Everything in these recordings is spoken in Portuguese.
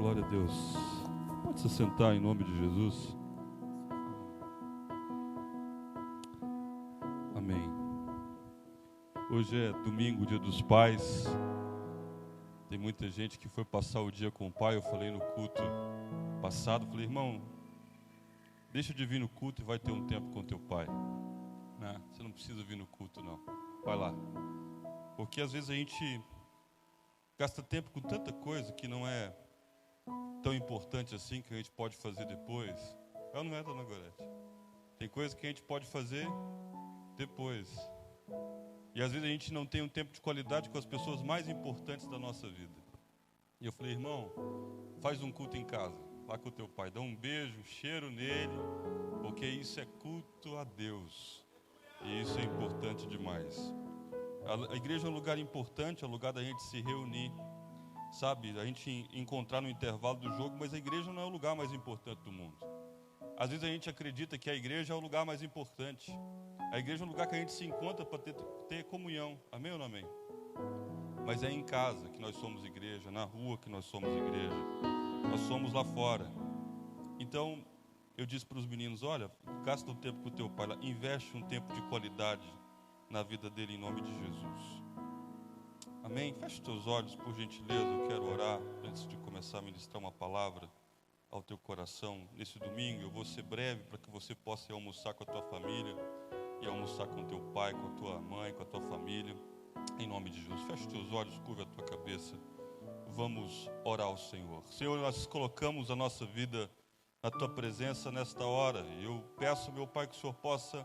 Glória a Deus. Pode se sentar em nome de Jesus. Amém. Hoje é domingo, dia dos pais. Tem muita gente que foi passar o dia com o pai. Eu falei no culto passado, falei, irmão, deixa de vir no culto e vai ter um tempo com teu pai. Né? Você não precisa vir no culto, não. Vai lá. Porque às vezes a gente gasta tempo com tanta coisa que não é tão importante assim, que a gente pode fazer depois. Ela não é, dona Gorete? Tem coisa que a gente pode fazer depois. E às vezes a gente não tem um tempo de qualidade com as pessoas mais importantes da nossa vida. E eu falei, irmão, faz um culto em casa. Lá com o teu pai, dá um beijo, um cheiro nele, porque isso é culto a Deus. E isso é importante demais. A igreja é um lugar importante, é um lugar da gente se reunir. Sabe, a gente encontrar no intervalo do jogo, mas a igreja não é o lugar mais importante do mundo. Às vezes a gente acredita que a igreja é o lugar mais importante. A igreja é um lugar que a gente se encontra para ter comunhão. Amém ou não amém? Mas é em casa que nós somos igreja, na rua que nós somos igreja. Nós somos lá fora. Então, eu disse para os meninos, olha, gasta um tempo com o teu pai, investe um tempo de qualidade na vida dele em nome de Jesus. Amém? Feche os teus olhos, por gentileza. Eu quero orar antes de começar a ministrar uma palavra ao teu coração. Nesse domingo eu vou ser breve para que você possa ir almoçar com a tua família e almoçar com teu pai, com a tua mãe, com a tua família. Em nome de Jesus. Feche os teus olhos, curva a tua cabeça. Vamos orar ao Senhor. Senhor, nós colocamos a nossa vida na tua presença nesta hora. Eu peço, meu Pai, que o Senhor possa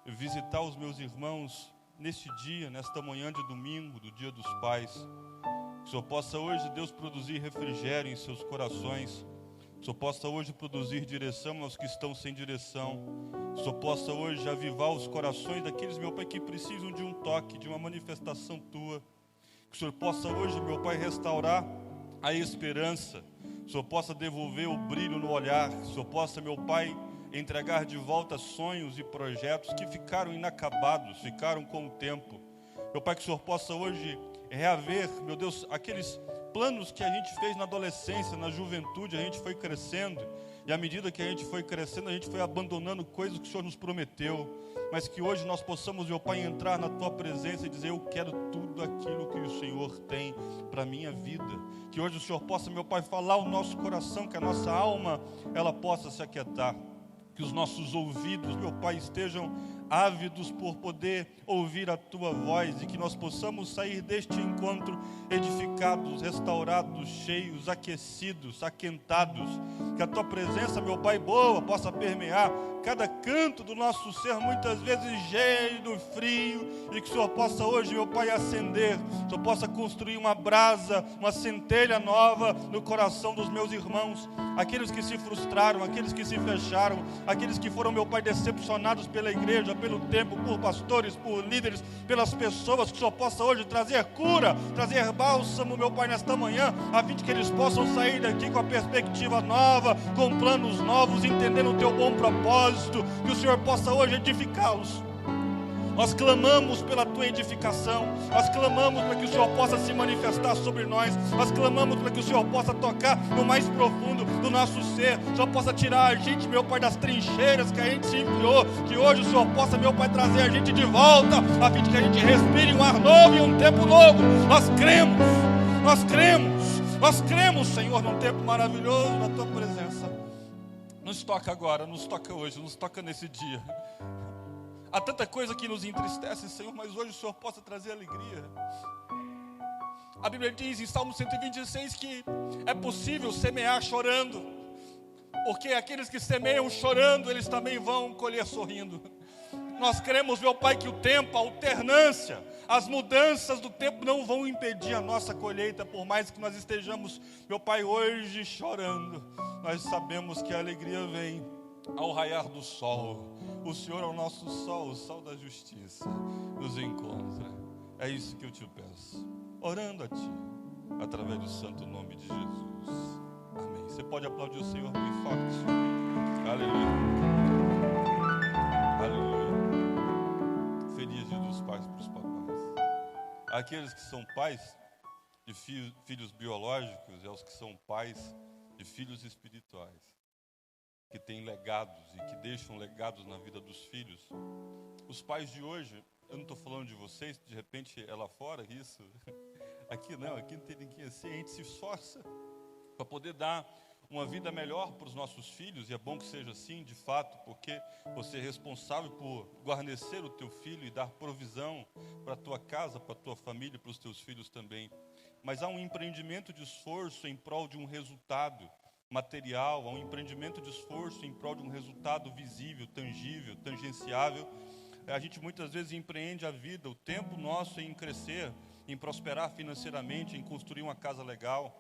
visitar os meus irmãos neste dia, nesta manhã de domingo, do dia dos pais. Que o Senhor possa hoje, Deus, produzir refrigério em seus corações. Que o Senhor possa hoje produzir direção aos que estão sem direção. Que o Senhor possa hoje avivar os corações daqueles, meu Pai, que precisam de um toque, de uma manifestação tua. Que o Senhor possa hoje, meu Pai, restaurar a esperança. Que o Senhor possa devolver o brilho no olhar. Que o Senhor possa, meu Pai, entregar de volta sonhos e projetos que ficaram inacabados, ficaram com o tempo. Meu Pai, que o Senhor possa hoje reaver, meu Deus, aqueles planos que a gente fez na adolescência, na juventude, a gente foi crescendo. E à medida que a gente foi crescendo, a gente foi abandonando coisas que o Senhor nos prometeu. Mas que hoje nós possamos, meu Pai, entrar na Tua presença e dizer, eu quero tudo aquilo que o Senhor tem para a minha vida. Que hoje o Senhor possa, meu Pai, falar ao nosso coração, que a nossa alma, ela possa se aquietar. Que os nossos ouvidos, meu Pai, estejam ávidos por poder ouvir a Tua voz e que nós possamos sair deste encontro edificados, restaurados, cheios, aquecidos, aquentados. Que a Tua presença, meu Pai, boa, possa permear cada canto do nosso ser, muitas vezes gelo, frio, e que o Senhor possa hoje, meu Pai, acender, o Senhor possa construir uma brasa, uma centelha nova no coração dos meus irmãos, aqueles que se frustraram, aqueles que se fecharam, aqueles que foram, meu Pai, decepcionados pela igreja, pelo tempo, por pastores, por líderes, pelas pessoas, que o Senhor possa hoje trazer cura, trazer bálsamo, meu Pai, nesta manhã, a fim de que eles possam sair daqui com a perspectiva nova, com planos novos, entendendo o Teu bom propósito, que o Senhor possa hoje edificá-los. Nós clamamos pela Tua edificação, nós clamamos para que o Senhor possa se manifestar sobre nós, nós clamamos para que o Senhor possa tocar no mais profundo do nosso ser, o Senhor possa tirar a gente, meu Pai, das trincheiras que a gente se enfiou, que hoje o Senhor possa, meu Pai, trazer a gente de volta, a fim de que a gente respire um ar novo e um tempo novo. Nós cremos, Senhor, num tempo maravilhoso na Tua presença. Nos toca agora, nos toca hoje, nos toca nesse dia. Há tanta coisa que nos entristece, Senhor, mas hoje o Senhor possa trazer alegria. A Bíblia diz em Salmo 126 que é possível semear chorando, porque aqueles que semeiam chorando, eles também vão colher sorrindo. Nós cremos, meu Pai, que o tempo, a alternância, as mudanças do tempo não vão impedir a nossa colheita, por mais que nós estejamos, meu Pai, hoje chorando. Nós sabemos que a alegria vem ao raiar do sol. O Senhor é o nosso sol, o sol da justiça, nos encontra. É isso que eu te peço, orando a Ti, através do santo nome de Jesus. Amém. Você pode aplaudir o Senhor bem forte. Aleluia. Aleluia. Feliz dia dos pais para os papais. Aqueles que são pais de filhos biológicos e aos que são pais de filhos espirituais, que têm legados e que deixam legados na vida dos filhos. Os pais de hoje, eu não estou falando de vocês, de repente é lá fora isso. Aqui não tem ninguém assim, a gente se esforça para poder dar uma vida melhor para os nossos filhos, e é bom que seja assim, de fato, porque você é responsável por guarnecer o teu filho e dar provisão para a tua casa, para a tua família, para os teus filhos também. Mas há um empreendimento de esforço em prol de um resultado material, há um empreendimento de esforço em prol de um resultado visível, tangível, tangenciável. A gente muitas vezes empreende a vida, o tempo nosso em crescer, em prosperar financeiramente, em construir uma casa legal,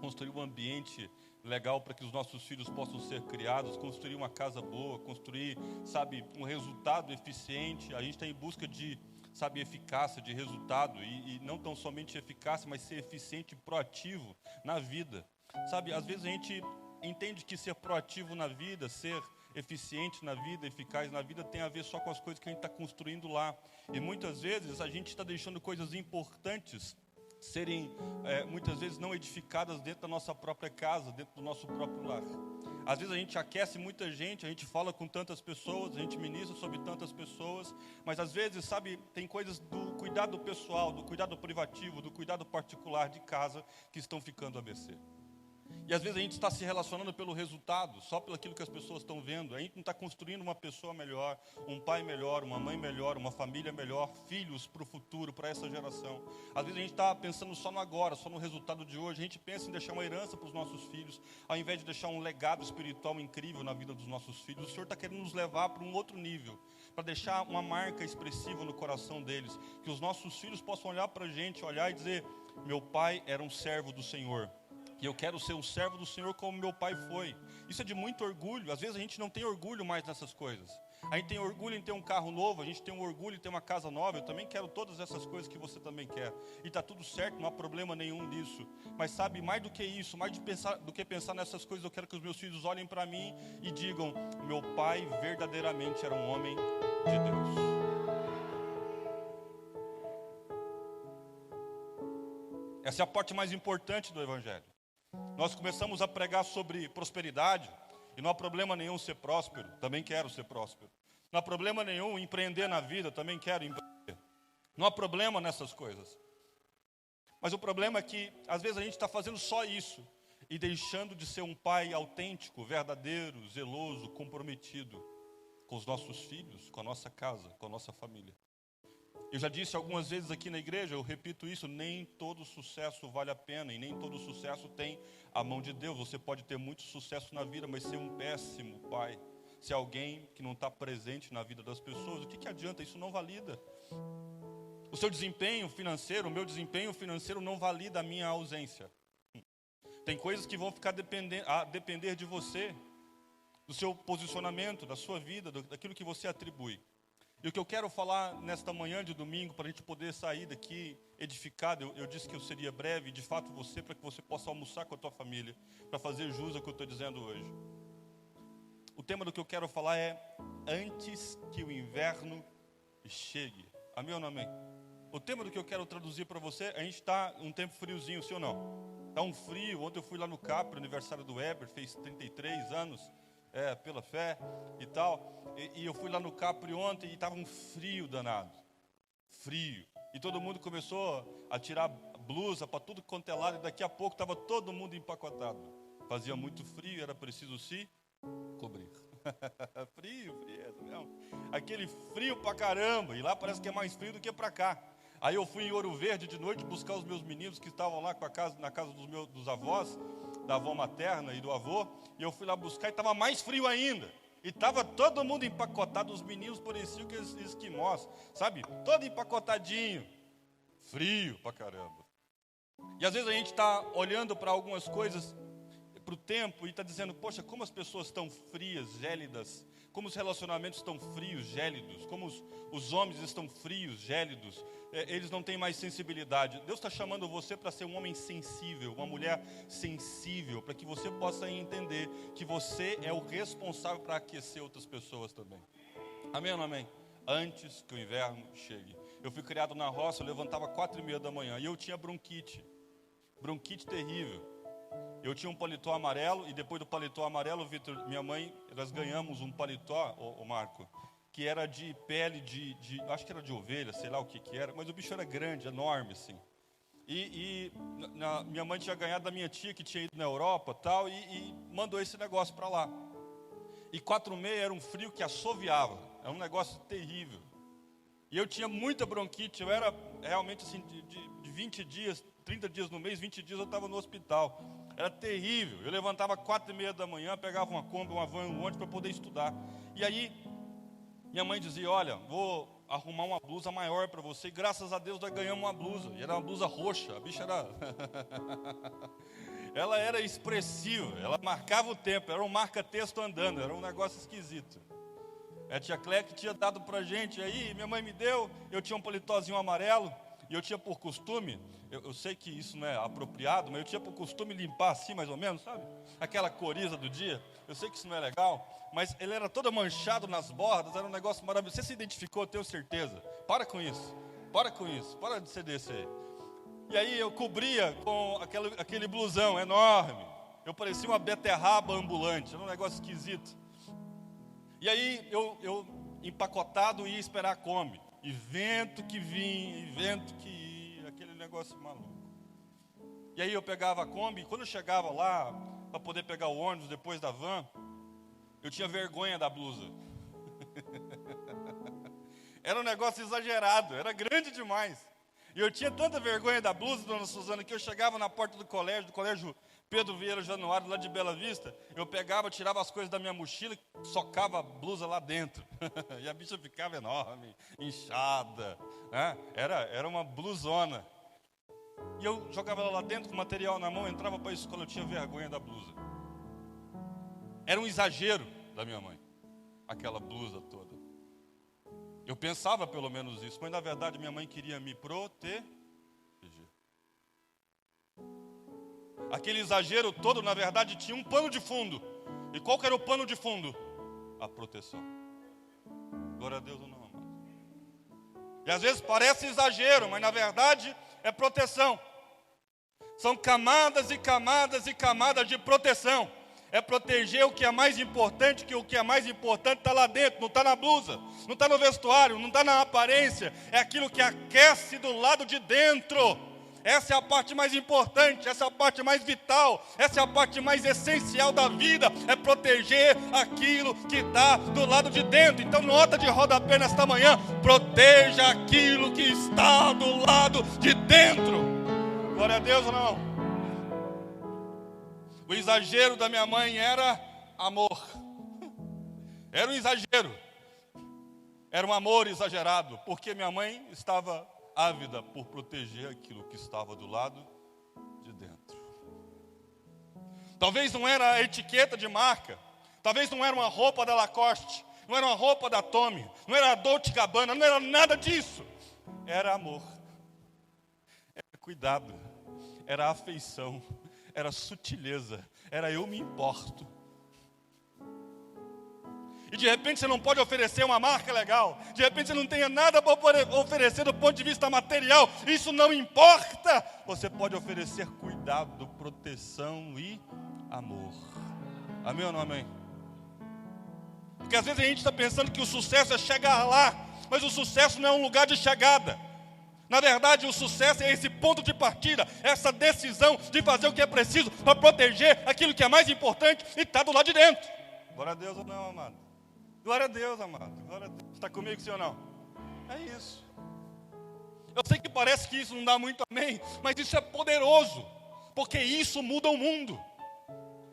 construir um ambiente legal para que os nossos filhos possam ser criados, construir uma casa boa, construir, um resultado eficiente. A gente está em busca de, eficácia, de resultado, e não tão somente eficácia, mas ser eficiente e proativo na vida. Às vezes a gente entende que ser proativo na vida, ser eficiente na vida, eficaz na vida, tem a ver só com as coisas que a gente está construindo lá. E muitas vezes a gente está deixando coisas importantes serem, muitas vezes, não edificadas dentro da nossa própria casa, dentro do nosso próprio lar. Às vezes a gente aquece muita gente, a gente fala com tantas pessoas, a gente ministra sobre tantas pessoas, mas às vezes, tem coisas do cuidado pessoal, do cuidado privativo, do cuidado particular de casa que estão ficando a mercê. E às vezes a gente está se relacionando pelo resultado, só pelo aquilo que as pessoas estão vendo. A gente não está construindo uma pessoa melhor, um pai melhor, uma mãe melhor, uma família melhor, filhos para o futuro, para essa geração. Às vezes a gente está pensando só no agora, só no resultado de hoje. A gente pensa em deixar uma herança para os nossos filhos, ao invés de deixar um legado espiritual incrível na vida dos nossos filhos. O Senhor está querendo nos levar para um outro nível, para deixar uma marca expressiva no coração deles, que os nossos filhos possam olhar para a gente, olhar e dizer: meu pai era um servo do Senhor, e eu quero ser um servo do Senhor como meu pai foi. Isso é de muito orgulho. Às vezes a gente não tem orgulho mais nessas coisas. A gente tem orgulho em ter um carro novo, a gente tem um orgulho em ter uma casa nova. Eu também quero todas essas coisas que você também quer. E está tudo certo, não há problema nenhum nisso. Mas mais do que isso, do que pensar nessas coisas, eu quero que os meus filhos olhem para mim e digam: meu pai verdadeiramente era um homem de Deus. Essa é a parte mais importante do Evangelho. Nós começamos a pregar sobre prosperidade, e não há problema nenhum ser próspero, também quero ser próspero. Não há problema nenhum empreender na vida, também quero empreender. Não há problema nessas coisas. Mas o problema é que, às vezes, a gente está fazendo só isso, e deixando de ser um pai autêntico, verdadeiro, zeloso, comprometido com os nossos filhos, com a nossa casa, com a nossa família. Eu já disse algumas vezes aqui na igreja, eu repito isso: nem todo sucesso vale a pena, e nem todo sucesso tem a mão de Deus. Você pode ter muito sucesso na vida, mas ser um péssimo pai, ser alguém que não está presente na vida das pessoas, o que adianta? Isso não valida. O seu desempenho financeiro, o meu desempenho financeiro não valida a minha ausência. Tem coisas que vão ficar a depender de você, do seu posicionamento, da sua vida, daquilo que você atribui. E o que eu quero falar nesta manhã de domingo, para a gente poder sair daqui edificado, eu disse que eu seria breve, de fato para que você possa almoçar com a tua família, para fazer jus ao que eu estou dizendo hoje. O tema do que eu quero falar é: antes que o inverno chegue. Amém ou não amém? O tema do que eu quero traduzir para você: a gente está um tempo friozinho, sim ou não? Está um frio. Ontem eu fui lá no Capri, aniversário do Weber, fez 33 anos. Pela fé e tal, e eu fui lá no Capri ontem e estava um frio danado, frio, e todo mundo começou a tirar blusa para tudo quanto é lado, e daqui a pouco estava todo mundo empacotado, fazia muito frio, era preciso se cobrir. frio mesmo, aquele frio pra caramba, e lá parece que é mais frio do que pra cá. Aí eu fui em Ouro Verde de noite buscar os meus meninos que estavam lá na casa dos avós, da avó materna e do avô, e eu fui lá buscar e estava mais frio ainda. E estava todo mundo empacotado, os meninos pareciam que esquimós, todo empacotadinho, frio pra caramba. E às vezes a gente está olhando para algumas coisas, para o tempo, e está dizendo: poxa, como as pessoas estão frias, gélidas, como os relacionamentos estão frios, gélidos, como os homens estão frios, gélidos, eles não têm mais sensibilidade. Deus está chamando você para ser um homem sensível, uma mulher sensível, para que você possa entender que você é o responsável para aquecer outras pessoas também. Amém ou não amém? Antes que o inverno chegue. Eu fui criado na roça, eu levantava 4:30 da manhã, e eu tinha bronquite terrível. Eu tinha um paletó amarelo, e depois do paletó amarelo, Vitor, minha mãe, nós ganhamos um paletó, o Marco, que era de pele acho que era de ovelha, sei lá o que era, mas o bicho era grande, enorme, assim. Minha mãe tinha ganhado da minha tia, que tinha ido na Europa tal, e mandou esse negócio para lá. E 4,6 era um frio que assoviava, era um negócio terrível. E eu tinha muita bronquite, eu era realmente assim, de 20 dias, 30 dias no mês, 20 dias eu estava no hospital. Era terrível. Eu levantava 4:30 da manhã, pegava uma Kombi, uma van, um ônibus para poder estudar. E aí, minha mãe dizia, olha, vou arrumar uma blusa maior para você. E graças a Deus nós ganhamos uma blusa. E era uma blusa roxa. A bicha era... ela era expressiva, ela marcava o tempo. Era um marca-texto andando, era um negócio esquisito. A tia Cléia que tinha dado para a gente. Aí minha mãe me deu, eu tinha um paletózinho amarelo. E eu tinha por costume, eu sei que isso não é apropriado, mas eu tinha por costume limpar assim, mais ou menos, sabe? Aquela coriza do dia. Eu sei que isso não é legal, mas ele era todo manchado nas bordas, era um negócio maravilhoso. Você se identificou, eu tenho certeza. Para com isso, para de ser desse aí. E aí eu cobria com aquele blusão enorme. Eu parecia uma beterraba ambulante, era um negócio esquisito. E aí eu empacotado ia esperar a Kombi. E vento que vinha, e vento que ia, aquele negócio maluco. E aí eu pegava a Kombi, e quando eu chegava lá, para poder pegar o ônibus depois da van, eu tinha vergonha da blusa. Era um negócio exagerado, era grande demais. E eu tinha tanta vergonha da blusa, dona Suzana, que eu chegava na porta do colégio Pedro Vieira Januário, lá de Bela Vista, eu pegava, tirava as coisas da minha mochila e socava a blusa lá dentro. E a bicha ficava enorme, inchada, né? Era uma blusona. E eu jogava ela lá dentro, com o material na mão, entrava para a escola, eu tinha vergonha da blusa. Era um exagero da minha mãe, aquela blusa toda. Eu pensava pelo menos isso, mas na verdade minha mãe queria me proteger. Aquele exagero todo, na verdade, tinha um pano de fundo. E qual que era o pano de fundo? A proteção. Glória a Deus ou não, amado? E às vezes parece exagero, mas na verdade é proteção. São camadas e camadas e camadas de proteção. É proteger o que é mais importante, que o que é mais importante está lá dentro, não está na blusa, não está no vestuário, não está na aparência. É aquilo que aquece do lado de dentro. Essa é a parte mais importante, essa é a parte mais vital, essa é a parte mais essencial da vida, é proteger aquilo que está do lado de dentro. Então, nota de rodapé nesta manhã, proteja aquilo que está do lado de dentro. Glória a Deus ou não? O exagero da minha mãe era amor. Era um exagero. Era um amor exagerado, porque minha mãe estava ávida por proteger aquilo que estava do lado de dentro. Talvez não era a etiqueta de marca, talvez não era uma roupa da Lacoste, não era uma roupa da Tommy, não era a Dolce & Gabbana, não era nada disso. Era amor, era cuidado, era afeição, era sutileza, era eu me importo. E de repente você não pode oferecer uma marca legal. De repente você não tenha nada para oferecer do ponto de vista material. Isso não importa. Você pode oferecer cuidado, proteção e amor. Amém ou não amém? Porque às vezes a gente está pensando que o sucesso é chegar lá. Mas o sucesso não é um lugar de chegada. Na verdade, o sucesso é esse ponto de partida. Essa decisão de fazer o que é preciso para proteger aquilo que é mais importante e está do lado de dentro. Glória a Deus ou não, amado? Glória a Deus, amado. Glória a Deus. Está comigo, sim ou não? É isso. Eu sei que parece que isso não dá muito amém, mas isso é poderoso, porque isso muda o mundo.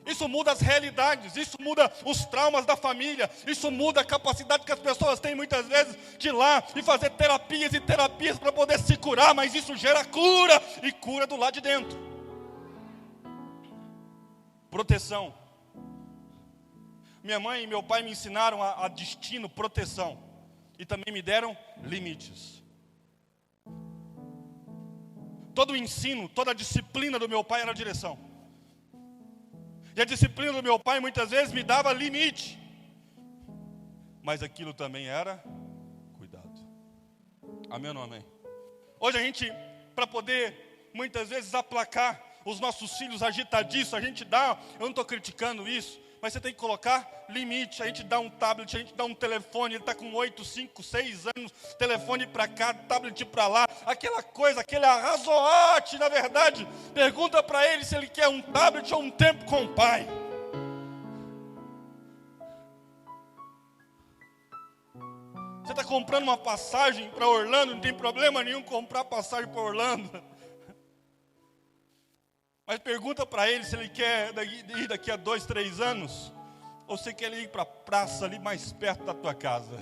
Isso muda as realidades, isso muda os traumas da família, isso muda a capacidade que as pessoas têm muitas vezes de ir lá e fazer terapias e terapias para poder se curar, mas isso gera cura, e cura do lado de dentro. Proteção. Minha mãe e meu pai me ensinaram a destino, proteção. E também me deram limites. Todo o ensino, toda a disciplina do meu pai era direção. E a disciplina do meu pai muitas vezes me dava limite. Mas aquilo também era cuidado. Amém ou não amém? Hoje a gente, para poder muitas vezes aplacar os nossos filhos agitadiços, a gente dá, eu não estou criticando isso, mas você tem que colocar limite. A gente dá um tablet, a gente dá um telefone, ele está com 8, 5, 6 anos, telefone para cá, tablet para lá, aquela coisa, aquele arrazoate, na verdade. Pergunta para ele se ele quer um tablet ou um tempo com o pai. Você está comprando uma passagem para Orlando, não tem problema nenhum comprar passagem para Orlando. Mas pergunta para ele se ele quer ir daqui a 2, 3 anos, ou se quer ir para a praça ali mais perto da tua casa.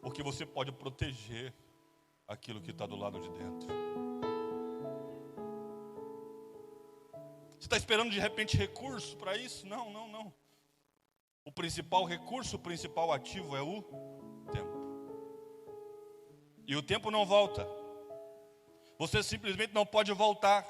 Porque você pode proteger aquilo que está do lado de dentro. Você está esperando de repente recurso para isso? Não, não, não. O principal recurso, o principal ativo é o tempo. E o tempo não volta. Você simplesmente não pode voltar.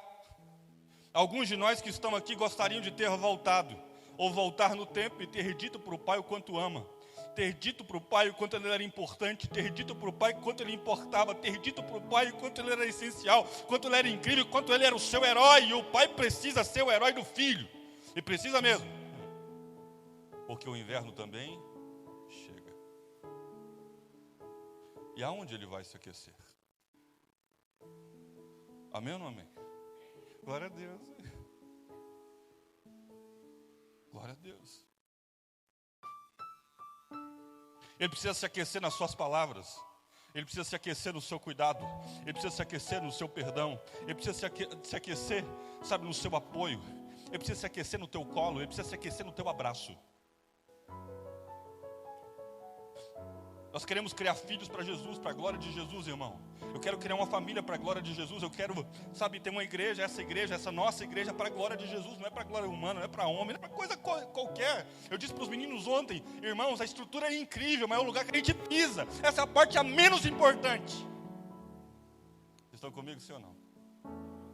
Alguns de nós que estão aqui gostariam de ter voltado, ou voltar no tempo e ter dito para o pai o quanto ama, ter dito para o pai o quanto ele era importante, ter dito para o pai o quanto ele importava, ter dito para o pai o quanto ele era essencial, quanto ele era incrível, quanto ele era o seu herói. E o pai precisa ser o herói do filho, e precisa mesmo, porque o inverno também chega. E aonde ele vai se aquecer? Amém ou não amém? Glória a Deus. Glória a Deus. Ele precisa se aquecer nas suas palavras. Ele precisa se aquecer no seu cuidado. Ele precisa se aquecer no seu perdão. Ele precisa se aquecer, sabe, no seu apoio. Ele precisa se aquecer no teu colo. Ele precisa se aquecer no teu abraço. Nós queremos criar filhos para Jesus, para a glória de Jesus, irmão. Eu quero criar uma família para a glória de Jesus. Eu quero, sabe, ter uma igreja, essa nossa igreja para a glória de Jesus. Não é para a glória humana, não é para homem, não é para coisa qualquer. Eu disse para os meninos ontem, irmãos, a estrutura é incrível, mas é o lugar que a gente pisa. Essa é a parte a menos importante. Vocês estão comigo, sim ou não?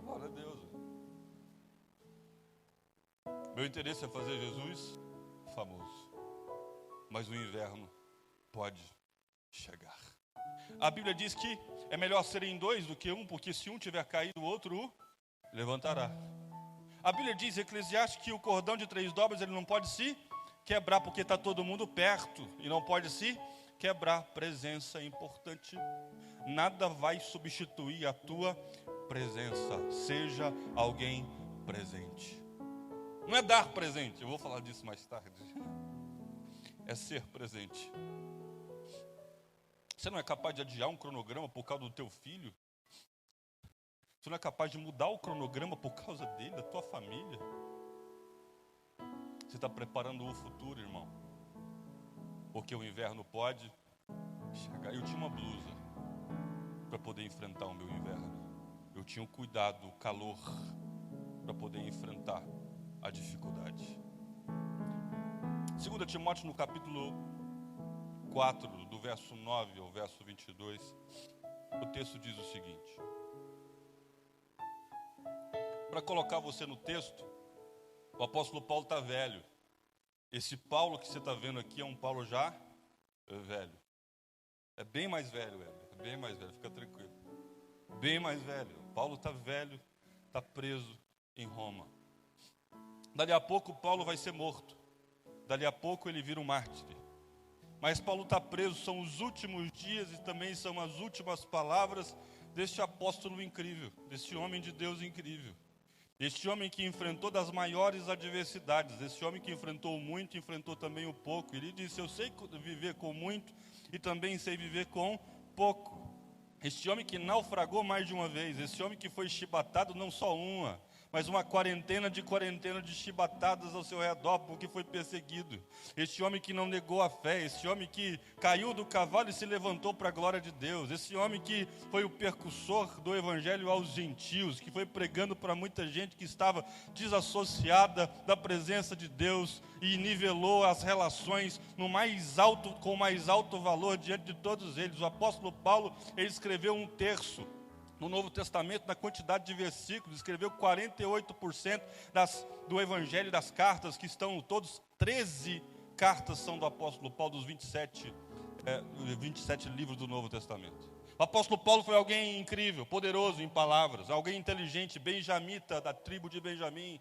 Glória a Deus. Meu interesse é fazer Jesus famoso. Mas o inverno pode chegar. A Bíblia diz que é melhor serem 2 do que 1, porque se um tiver caído, o outro o levantará. A Bíblia diz em Eclesiastes que o cordão de 3 dobras ele não pode se quebrar, porque está todo mundo perto, e não pode se quebrar. Presença é importante. Nada vai substituir a tua presença. Seja alguém presente. Não é dar presente, eu vou falar disso mais tarde. É ser presente. Você não é capaz de adiar um cronograma por causa do teu filho? Você não é capaz de mudar o cronograma por causa dele, da tua família? Você está preparando o futuro, irmão. Porque o inverno pode chegar. Eu tinha uma blusa para poder enfrentar o meu inverno. Eu tinha o cuidado, o calor para poder enfrentar a dificuldade. 2 Timóteo no capítulo 4, do verso 9 ao verso 22, o texto diz o seguinte. Para colocar você no texto, o apóstolo Paulo está velho. Esse Paulo que você está vendo aqui é um Paulo já velho. É bem mais velho, é bem mais velho, fica tranquilo. Bem mais velho. Paulo está velho, está preso em Roma. Dali a pouco Paulo vai ser morto. Dali a pouco ele vira um mártir. Mas Paulo está preso, são os últimos dias e também são as últimas palavras deste apóstolo incrível, deste homem de Deus incrível. Este homem que enfrentou das maiores adversidades, este homem que enfrentou o muito, enfrentou também o pouco. Ele disse, eu sei viver com muito e também sei viver com pouco. Este homem que naufragou mais de uma vez, este homem que foi chibatado não só uma, mas uma quarentena de chibatadas ao seu redor, porque foi perseguido. Este homem que não negou a fé, este homem que caiu do cavalo e se levantou para a glória de Deus, esse homem que foi o percussor do evangelho aos gentios, que foi pregando para muita gente que estava desassociada da presença de Deus e nivelou as relações no mais alto, com o mais alto valor diante de todos eles. O apóstolo Paulo, ele escreveu 1/3 no Novo Testamento, na quantidade de versículos, escreveu 48% do Evangelho, das cartas, que estão todos, 13 cartas são do apóstolo Paulo, dos 27 livros do Novo Testamento. O apóstolo Paulo foi alguém incrível, poderoso em palavras, alguém inteligente, benjamita da tribo de Benjamim.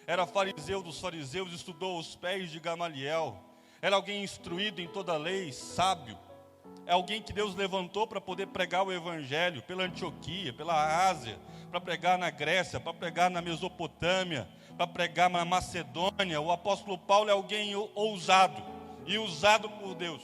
Era fariseu dos fariseus, estudou aos pés de Gamaliel. Era alguém instruído em toda a lei, sábio. É alguém que Deus levantou para poder pregar o evangelho pela Antioquia, pela Ásia, para pregar na Grécia, para pregar na Mesopotâmia, para pregar na Macedônia. O apóstolo Paulo é alguém ousado e usado por Deus.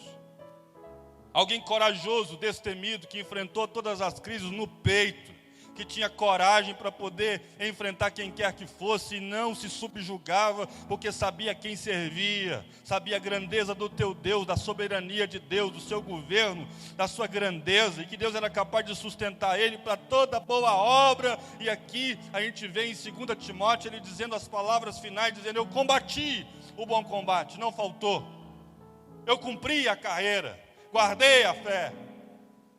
Alguém corajoso, destemido, que enfrentou todas as crises no peito, que tinha coragem para poder enfrentar quem quer que fosse e não se subjugava, porque sabia quem servia, sabia a grandeza do teu Deus, da soberania de Deus, do seu governo, da sua grandeza, e que Deus era capaz de sustentar ele para toda boa obra. E aqui a gente vê em 2 Timóteo ele dizendo as palavras finais, dizendo: eu combati o bom combate, não faltou, eu cumpri a carreira, guardei a fé.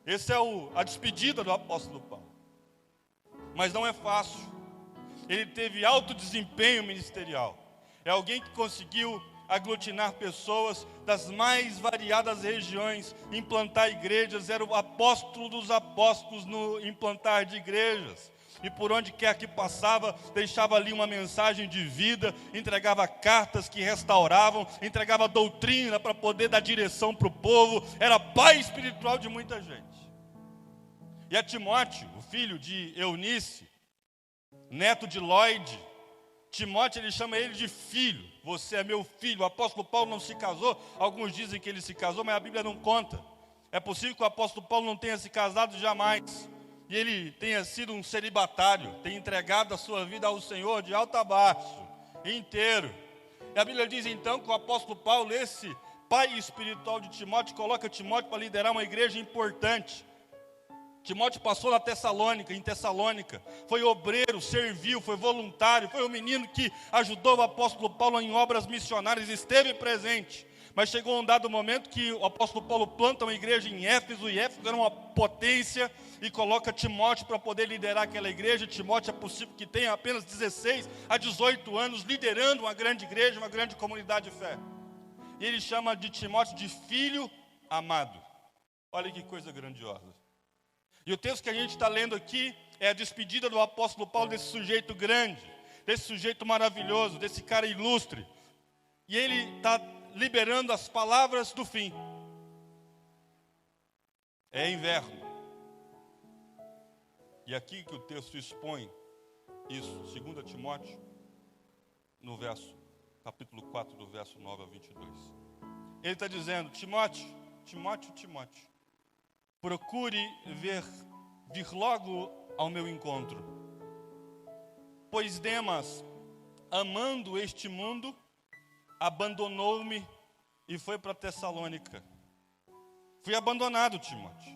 Essa é a despedida do apóstolo Paulo. Mas não é fácil. Ele teve alto desempenho ministerial. É alguém que conseguiu aglutinar pessoas das mais variadas regiões, implantar igrejas. Era o apóstolo dos apóstolos no implantar de igrejas. E por onde quer que passava, deixava ali uma mensagem de vida, entregava cartas que restauravam, entregava doutrina para poder dar direção para o povo. Era pai espiritual de muita gente. E a Timóteo, o filho de Eunice, neto de Lloyd, Timóteo, ele chama ele de filho. Você é meu filho. O apóstolo Paulo não se casou. Alguns dizem que ele se casou, mas a Bíblia não conta. É possível que o apóstolo Paulo não tenha se casado jamais. E ele tenha sido um celibatário, tenha entregado a sua vida ao Senhor de alto a baixo, inteiro. E a Bíblia diz então que o apóstolo Paulo, esse pai espiritual de Timóteo, coloca Timóteo para liderar uma igreja importante. Timóteo passou em Tessalônica, foi obreiro, serviu, foi voluntário, foi um menino que ajudou o apóstolo Paulo em obras missionárias, esteve presente. Mas chegou um dado momento que o apóstolo Paulo planta uma igreja em Éfeso, e Éfeso era uma potência, e coloca Timóteo para poder liderar aquela igreja. Timóteo é possível que tenha apenas 16 a 18 anos, liderando uma grande igreja, uma grande comunidade de fé. E ele chama de Timóteo de filho amado. Olha que coisa grandiosa. E o texto que a gente está lendo aqui é a despedida do apóstolo Paulo desse sujeito grande, desse sujeito maravilhoso, desse cara ilustre. E ele está liberando as palavras do fim. É inverno. E aqui que o texto expõe isso, 2 Timóteo, no capítulo 4, do verso 9 a 22. Ele está dizendo: Timóteo, procure vir logo ao meu encontro, pois Demas, amando este mundo, abandonou-me e foi para Tessalônica. Fui abandonado, Timóteo.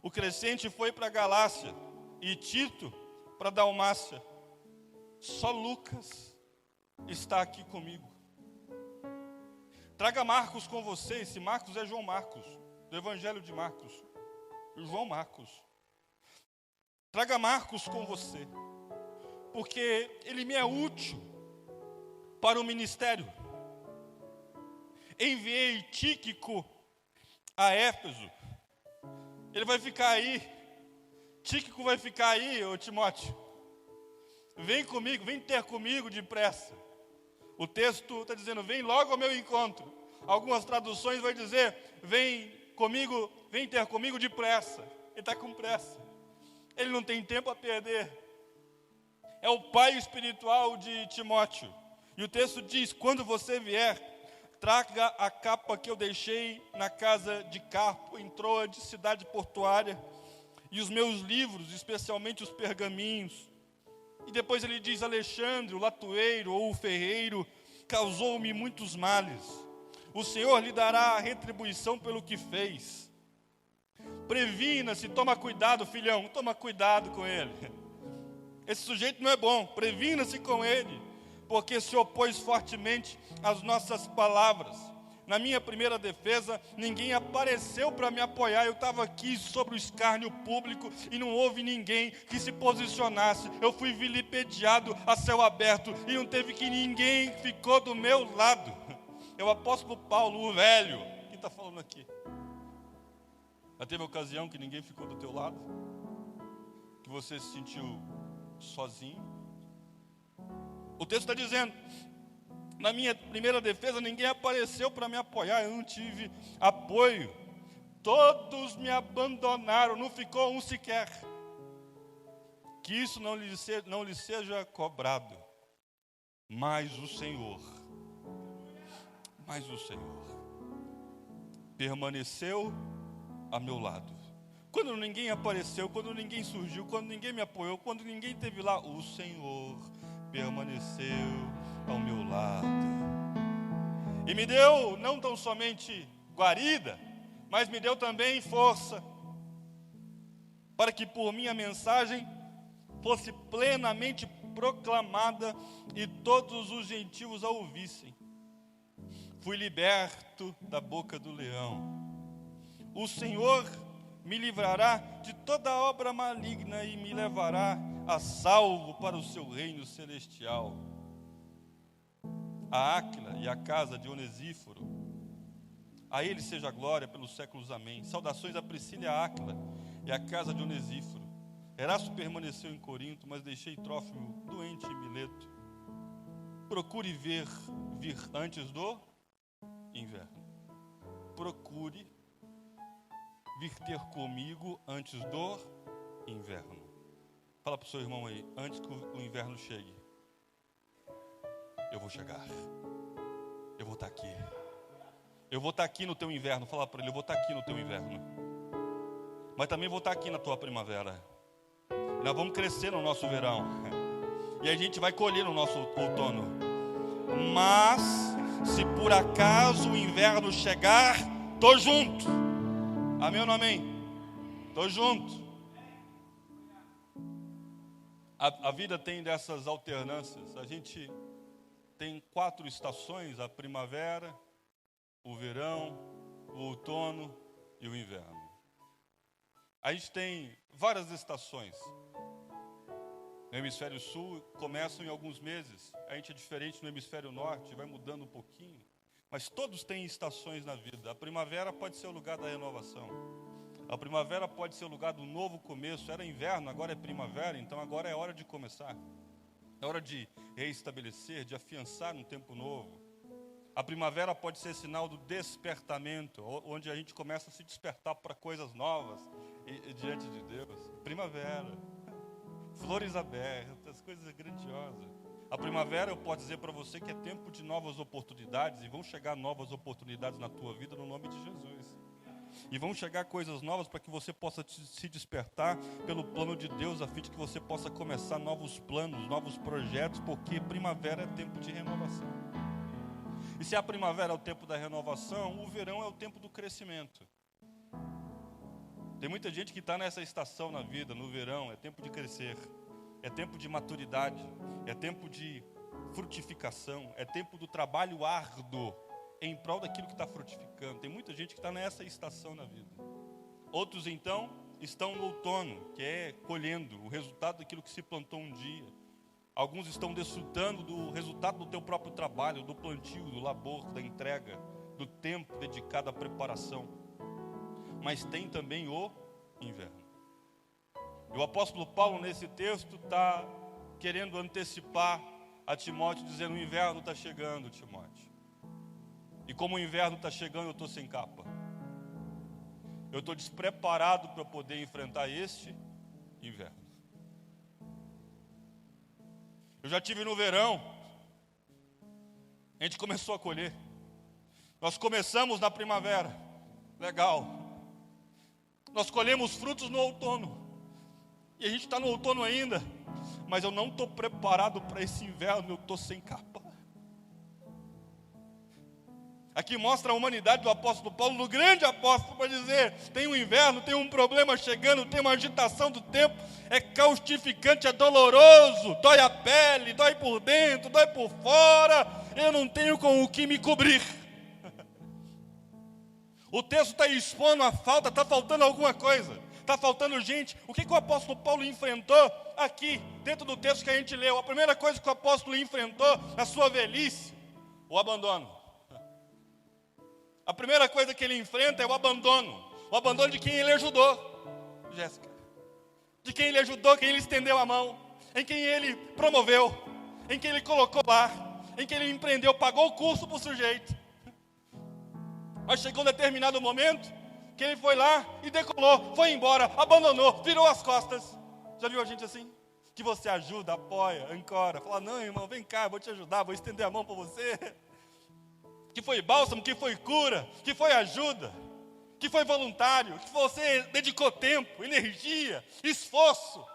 O Crescente foi para Galácia e Tito para Dalmácia. Só Lucas está aqui comigo. Traga Marcos com você. Esse Marcos é João Marcos, do Evangelho de Marcos. João Marcos. Traga Marcos com você, porque ele me é útil para o ministério. Enviei Tíquico a Éfeso. Ele vai ficar aí. Tíquico vai ficar aí, ô Timóteo. Vem comigo, vem ter comigo depressa. O texto está dizendo: vem logo ao meu encontro. Algumas traduções vai dizer: vem comigo, vem ter comigo depressa. Ele está com pressa. Ele não tem tempo a perder. É o pai espiritual de Timóteo. E o texto diz: quando você vier, traga a capa que eu deixei na casa de Carpo, em Troade, cidade portuária, e os meus livros, especialmente os pergaminhos. E depois ele diz: Alexandre, o latoeiro ou o ferreiro, causou-me muitos males. O Senhor lhe dará a retribuição pelo que fez. Previna-se, toma cuidado, filhão, toma cuidado com ele. Esse sujeito não é bom, previna-se com ele, porque se opôs fortemente às nossas palavras. Na minha primeira defesa, ninguém apareceu para me apoiar. Eu estava aqui sobre o escárnio público e não houve ninguém que se posicionasse. Eu fui vilipendiado a céu aberto e não teve que ninguém ficou do meu lado. É o apóstolo Paulo, o velho, que está falando aqui. Já teve ocasião que ninguém ficou do teu lado? Que você se sentiu sozinho? O texto está dizendo, na minha primeira defesa, ninguém apareceu para me apoiar, eu não tive apoio. Todos me abandonaram, não ficou um sequer. Que isso não lhe seja cobrado. Mas o Senhor permaneceu a meu lado. Quando ninguém apareceu, quando ninguém surgiu, quando ninguém me apoiou, quando ninguém esteve lá, o Senhor permaneceu ao meu lado. E me deu não tão somente guarida, mas me deu também força, para que por minha mensagem fosse plenamente proclamada e todos os gentios a ouvissem. Fui liberto da boca do leão. O Senhor me livrará de toda obra maligna e me levará a salvo para o seu reino celestial. A Áquila e a casa de Onesíforo, a ele seja a glória pelos séculos, amém. Saudações a Priscila e a Áquila e a casa de Onesíforo. Erasto permaneceu em Corinto, mas deixei Trófimo doente em Mileto. Procure vir antes do inverno. Procure vir ter comigo antes do inverno. Fala para o seu irmão aí, antes que o inverno chegue, eu vou chegar. Eu vou estar aqui. Eu vou estar aqui no teu inverno. Fala para ele, eu vou estar aqui no teu inverno. Mas também vou estar aqui na tua primavera. Nós vamos crescer no nosso verão. E a gente vai colher no nosso outono. Mas, se por acaso o inverno chegar, estou junto. Amém ou não amém? Estou junto. A vida tem dessas alternâncias. A gente tem 4 estações: a primavera, o verão, o outono e o inverno. A gente tem várias estações. No hemisfério sul começam em alguns meses. A gente é diferente no hemisfério norte, vai mudando um pouquinho. Mas todos têm estações na vida. A primavera pode ser o lugar da renovação. A primavera pode ser o lugar do novo começo. Era inverno, agora é primavera, então agora é hora de começar. É hora de reestabelecer, de afiançar um tempo novo. A primavera pode ser sinal do despertamento, onde a gente começa a se despertar para coisas novas e diante de Deus. Primavera, flores abertas, coisas grandiosas. A primavera, eu posso dizer para você que é tempo de novas oportunidades, e vão chegar novas oportunidades na tua vida no nome de Jesus. E vão chegar coisas novas para que você possa se despertar pelo plano de Deus, a fim de que você possa começar novos planos, novos projetos, porque primavera é tempo de renovação. E se a primavera é o tempo da renovação, o verão é o tempo do crescimento. Tem muita gente que está nessa estação na vida, no verão, é tempo de crescer, é tempo de maturidade, é tempo de frutificação, é tempo do trabalho árduo em prol daquilo que está frutificando. Tem muita gente que está nessa estação na vida. Outros, então, estão no outono, que é colhendo o resultado daquilo que se plantou um dia. Alguns estão desfrutando do resultado do teu próprio trabalho, do plantio, do labor, da entrega, do tempo dedicado à preparação. Mas tem também o inverno. E o apóstolo Paulo, nesse texto, está querendo antecipar a Timóteo, dizendo: o inverno está chegando, Timóteo. E como o inverno está chegando, eu estou sem capa. Eu estou despreparado para poder enfrentar este inverno. Eu já tive no verão, a gente começou a colher. Nós começamos na primavera, legal. Nós colhemos frutos no outono. E a gente está no outono ainda, mas eu não estou preparado para esse inverno, eu estou sem capa. Aqui mostra a humanidade do apóstolo Paulo, do grande apóstolo, para dizer: tem um inverno, tem um problema chegando, tem uma agitação do tempo, é caustificante, é doloroso, dói a pele, dói por dentro, dói por fora, eu não tenho com o que me cobrir. O texto está expondo a falta, está faltando alguma coisa, está faltando gente. O que o apóstolo Paulo enfrentou aqui, dentro do texto que a gente leu? A primeira coisa que o apóstolo enfrentou na sua velhice: o abandono. A primeira coisa que ele enfrenta é o abandono. O abandono de quem ele ajudou, Jéssica. De quem ele ajudou, quem ele estendeu a mão, em quem ele promoveu, em quem ele colocou lá, em quem ele empreendeu, pagou o curso para o sujeito. Mas chegou um determinado momento que ele foi lá e decolou, foi embora, abandonou, virou as costas. Já viu a gente assim? Que você ajuda, apoia, ancora, fala, não, irmão, vem cá, vou te ajudar, vou estender a mão para você. Que foi bálsamo, que foi cura, que foi ajuda, que foi voluntário, que você dedicou tempo, energia, esforço.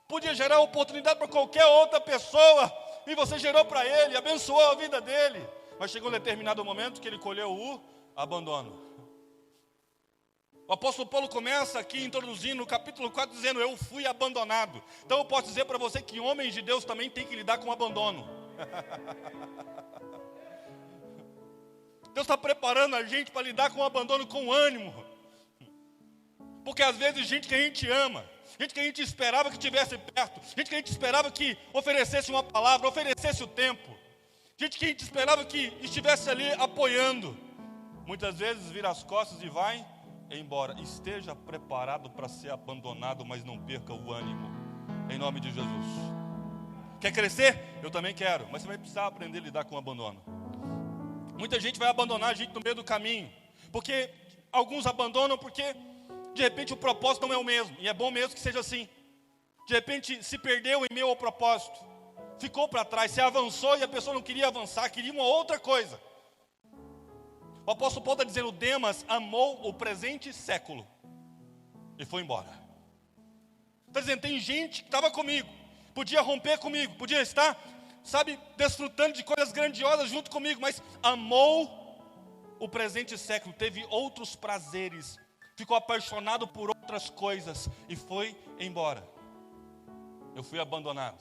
Podia gerar oportunidade para qualquer outra pessoa, e você gerou para ele, abençoou a vida dele. Mas chegou um determinado momento que ele colheu o abandono. O apóstolo Paulo começa aqui introduzindo no capítulo 4, dizendo, eu fui abandonado. Então eu posso dizer para você que homens de Deus também têm que lidar com o abandono. Deus está preparando a gente para lidar com o abandono com ânimo. Porque às vezes gente que a gente ama, gente que a gente esperava que estivesse perto, gente que a gente esperava que oferecesse uma palavra, oferecesse o tempo, gente que a gente esperava que estivesse ali apoiando, muitas vezes vira as costas e vai embora. Esteja preparado para ser abandonado, mas não perca o ânimo, em nome de Jesus. Quer crescer? Eu também quero, mas você vai precisar aprender a lidar com o abandono. Muita gente vai abandonar a gente no meio do caminho, porque alguns abandonam porque de repente o propósito não é o mesmo, e é bom mesmo que seja assim. De repente se perdeu em meio ao propósito, ficou para trás, se avançou e a pessoa não queria avançar, queria uma outra coisa. O apóstolo Paulo está dizendo, Demas amou o presente século e foi embora. Está dizendo, tem gente que estava comigo, podia romper comigo, podia estar, sabe, desfrutando de coisas grandiosas junto comigo, mas amou o presente século, teve outros prazeres, ficou apaixonado por outras coisas e foi embora. Eu fui abandonado.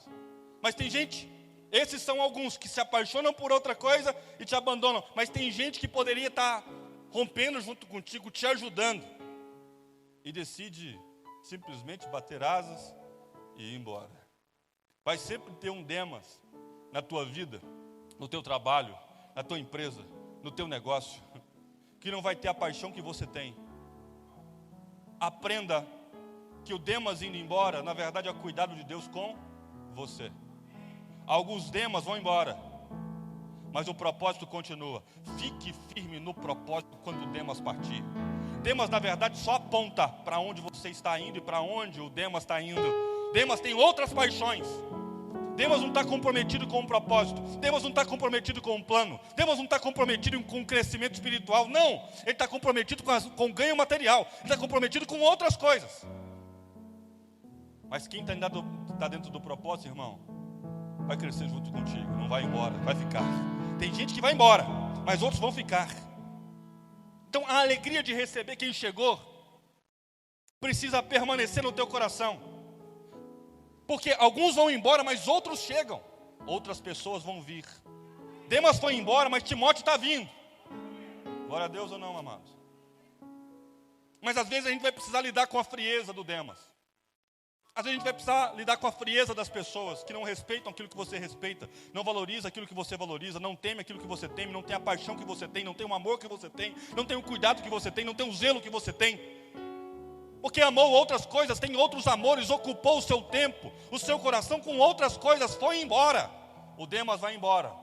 Mas tem gente, esses são alguns que se apaixonam por outra coisa e te abandonam, mas tem gente que poderia estar rompendo junto contigo, te ajudando, e decide simplesmente bater asas e ir embora. Vai sempre ter um Demas na tua vida, no teu trabalho, na tua empresa, no teu negócio, que não vai ter a paixão que você tem. Aprenda que o Demas indo embora, na verdade é o cuidado de Deus com você. Alguns Demas vão embora, mas o propósito continua. Fique firme no propósito quando o Demas partir. Demas, na verdade, só aponta para onde você está indo e para onde o Demas está indo. Demas tem outras paixões. Demas não está comprometido com um propósito. Demas não está comprometido com um plano. Demas não está comprometido com um crescimento espiritual. Não, ele está comprometido com ganho material. Ele está comprometido com outras coisas. Mas quem está dentro do propósito, irmão, vai crescer junto contigo. Não vai embora, vai ficar. Tem gente que vai embora, mas outros vão ficar. Então a alegria de receber quem chegou precisa permanecer no teu coração. Porque alguns vão embora, mas outros chegam. Outras pessoas vão vir. Demas foi embora, mas Timóteo está vindo. Glória a Deus ou não, amados? Mas às vezes a gente vai precisar lidar com a frieza do Demas. Às vezes a gente vai precisar lidar com a frieza das pessoas que não respeitam aquilo que você respeita, não valoriza aquilo que você valoriza, não teme aquilo que você teme, não tem a paixão que você tem, não tem o amor que você tem, não tem o cuidado que você tem, não tem o zelo que você tem. Porque amou outras coisas, tem outros amores, ocupou o seu tempo, o seu coração com outras coisas, foi embora. O Demas vai embora,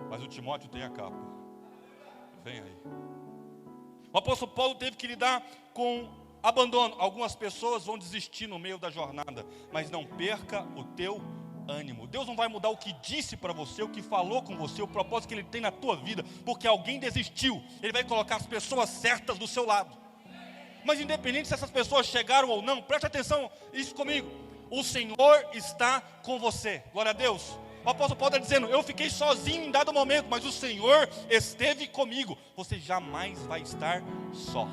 mas o Timóteo tem a capa. Vem aí. O apóstolo Paulo teve que lidar com abandono. Algumas pessoas vão desistir no meio da jornada, mas não perca o teu ânimo. Deus não vai mudar o que disse para você, o que falou com você, o propósito que Ele tem na tua vida, porque alguém desistiu. Ele vai colocar as pessoas certas do seu lado. Mas independente se essas pessoas chegaram ou não, preste atenção isso comigo. O Senhor está com você. Glória a Deus. O apóstolo Paulo está dizendo, eu fiquei sozinho em dado momento, mas o Senhor esteve comigo. Você jamais vai estar só.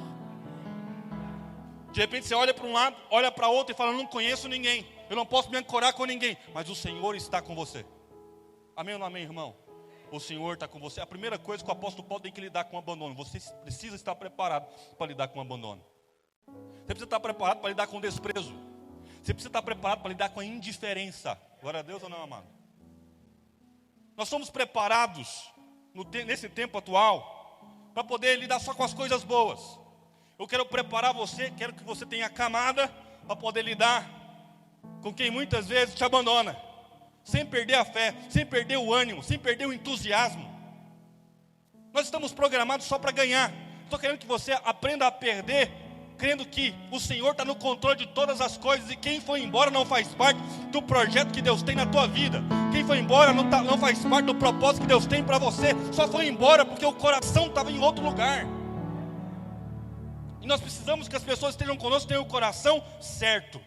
De repente você olha para um lado, olha para outro e fala, eu não conheço ninguém, eu não posso me ancorar com ninguém, mas o Senhor está com você. Amém ou não amém, irmão? O Senhor está com você. A primeira coisa que o apóstolo Paulo tem que lidar com o abandono. Você precisa estar preparado para lidar com o abandono. Você precisa estar preparado para lidar com o desprezo. Você precisa estar preparado para lidar com a indiferença. Glória a Deus ou não, amado? Nós somos preparados nesse tempo atual para poder lidar só com as coisas boas. Eu quero preparar você, quero que você tenha camada para poder lidar com quem muitas vezes te abandona, sem perder a fé, sem perder o ânimo, sem perder o entusiasmo. Nós estamos programados só para ganhar. Estou querendo que você aprenda a perder, crendo que o Senhor está no controle de todas as coisas, e quem foi embora não faz parte do projeto que Deus tem na tua vida. Quem foi embora não faz parte do propósito que Deus tem para você. Só foi embora porque o coração estava em outro lugar. E nós precisamos que as pessoas que estejam conosco tenham o coração certo,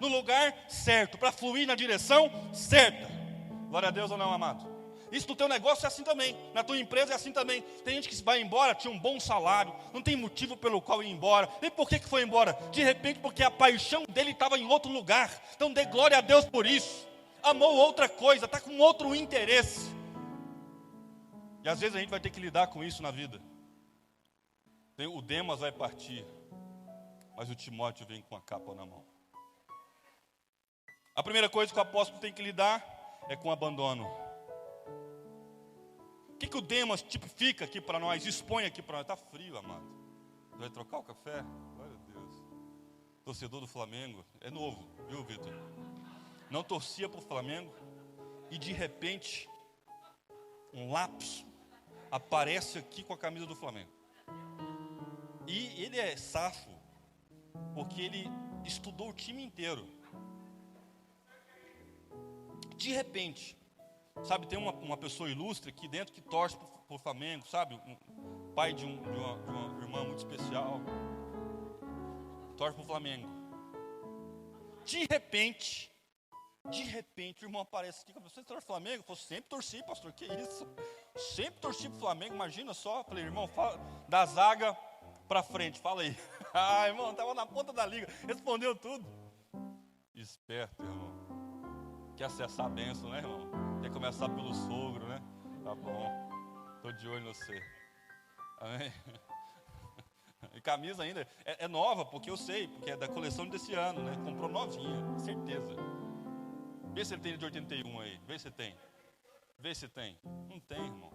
no lugar certo, para fluir na direção certa. Glória a Deus ou não, amado? Isso no teu negócio é assim também, na tua empresa é assim também. Tem gente que vai embora, tinha um bom salário, não tem motivo pelo qual ir embora. E por que foi embora? De repente porque a paixão dele estava em outro lugar. Então dê glória a Deus por isso. Amou outra coisa, está com outro interesse. E às vezes a gente vai ter que lidar com isso na vida. O Demas vai partir, mas o Timóteo vem com a capa na mão. A primeira coisa que o apóstolo tem que lidar é com o abandono. O que o Demas tipifica aqui para nós, expõe aqui para nós? Está frio, amado. Você vai trocar o café? Glória a Deus. Torcedor do Flamengo, é novo, viu, Vitor? Não torcia para o Flamengo e de repente, um lapso, aparece aqui com a camisa do Flamengo. E ele é safo, porque ele estudou o time inteiro. De repente, sabe, tem uma pessoa ilustre aqui dentro que torce para o Flamengo, sabe? Um pai de uma irmã muito especial. Torce para o Flamengo. De repente, o irmão aparece aqui. Você torce para o Flamengo? Eu falei, sempre torci, pastor, que isso? Sempre torci para o Flamengo, imagina só. Eu falei, irmão, fala da zaga para frente, fala aí. Ah, irmão, estava na ponta da liga, respondeu tudo. Esperto, irmão. Quer acessar a bênção, né, irmão? Quer começar pelo sogro, né? Tá bom, estou de olho no você. Amém? E camisa ainda, é nova, porque eu sei, porque é da coleção desse ano, né? Comprou novinha, certeza. Vê se ele tem de 81 aí, vê se tem. Vê se tem. Não tem, irmão.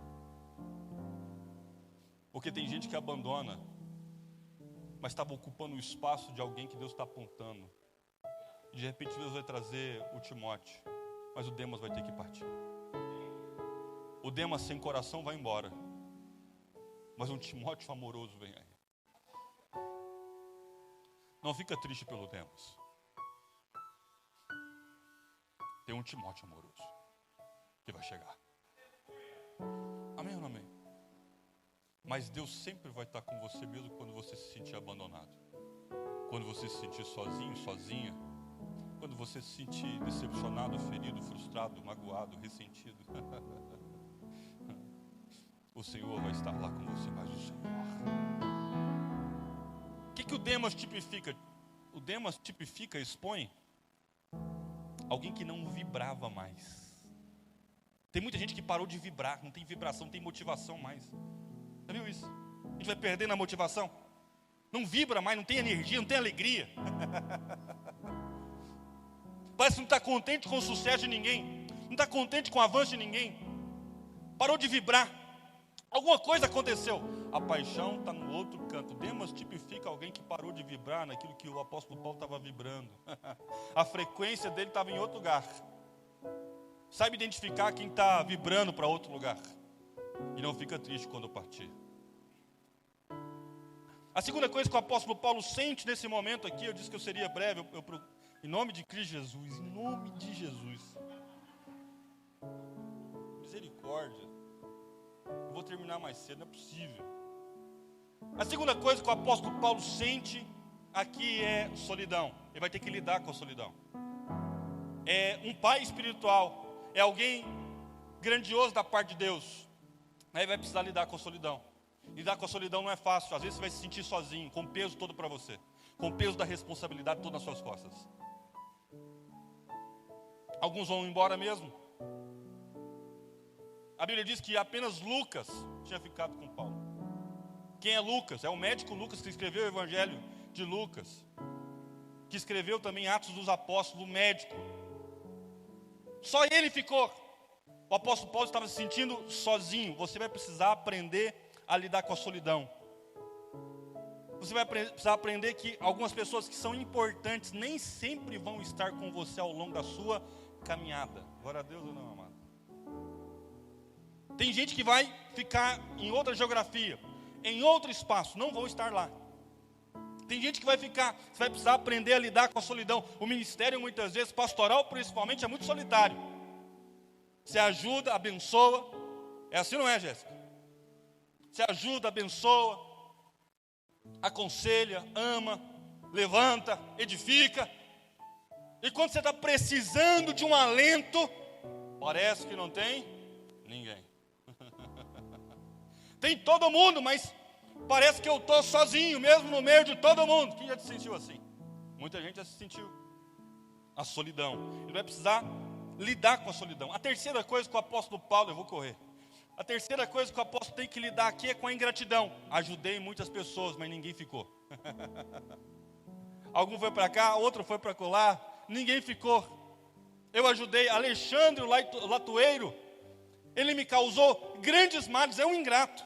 Porque tem gente que abandona, mas estava ocupando o espaço de alguém que Deus está apontando. E de repente Deus vai trazer o Timóteo, mas o Demas vai ter que partir. O Demas sem coração vai embora, mas um Timóteo amoroso vem aí. Não fica triste pelo Demas. Tem um Timóteo amoroso que vai chegar. Amém ou não amém? Mas Deus sempre vai estar com você mesmo quando você se sentir abandonado. Quando você se sentir sozinho, sozinha. Quando você se sentir decepcionado, ferido, frustrado, magoado, ressentido. O Senhor vai estar lá com você, mas o Senhor. O que o Demas tipifica? O Demas tipifica, expõe alguém que não vibrava mais. Tem muita gente que parou de vibrar, não tem vibração, não tem motivação mais. Já viu isso? A gente vai perdendo a motivação. Não vibra mais, não tem energia, não tem alegria. Parece que não está contente com o sucesso de ninguém. Não está contente com o avanço de ninguém. Parou de vibrar. Alguma coisa aconteceu. A paixão está no outro canto. Demas tipifica alguém que parou de vibrar naquilo que o apóstolo Paulo estava vibrando. A frequência dele estava em outro lugar. Sabe identificar quem está vibrando para outro lugar. E não fica triste quando partir. A segunda coisa que o apóstolo Paulo sente nesse momento aqui, eu disse que eu seria breve, em nome de Cristo Jesus, em nome de Jesus. Misericórdia. Eu vou terminar mais cedo, não é possível. A segunda coisa que o apóstolo Paulo sente aqui é solidão. Ele vai ter que lidar com a solidão. É um pai espiritual, é alguém grandioso da parte de Deus. Aí vai precisar lidar com a solidão. Lidar com a solidão não é fácil. Às vezes você vai se sentir sozinho, com o peso todo para você, com o peso da responsabilidade toda nas suas costas. Alguns vão embora mesmo. A Bíblia diz que apenas Lucas tinha ficado com Paulo. Quem é Lucas? É o médico Lucas que escreveu o Evangelho de Lucas, que escreveu também Atos dos Apóstolos, o médico. Só ele ficou. O apóstolo Paulo estava se sentindo sozinho. Você vai precisar aprender a lidar com a solidão. Você vai precisar aprender que algumas pessoas que são importantes nem sempre vão estar com você ao longo da sua caminhada. Glória a Deus ou não, amado? Tem gente que vai ficar em outra geografia, em outro espaço, não vão estar lá. Tem gente que vai ficar, você vai precisar aprender a lidar com a solidão. O ministério, muitas vezes, pastoral principalmente, é muito solitário. Você ajuda, abençoa. É assim, não é, Jéssica? Você ajuda, abençoa, aconselha, ama, levanta, edifica. E quando você está precisando de um alento, parece que não tem ninguém. Tem todo mundo, mas parece que eu estou sozinho, mesmo no meio de todo mundo. Quem já se sentiu assim? Muita gente já se sentiu. A solidão. Ele vai precisar lidar com a solidão. A terceira coisa que o apóstolo Paulo, eu vou correr. A terceira coisa que o apóstolo tem que lidar aqui é com a ingratidão. Ajudei muitas pessoas, mas ninguém ficou. Algum foi para cá, outro foi para colar, ninguém ficou. Eu ajudei Alexandre, o latoeiro. Ele me causou grandes males, é um ingrato.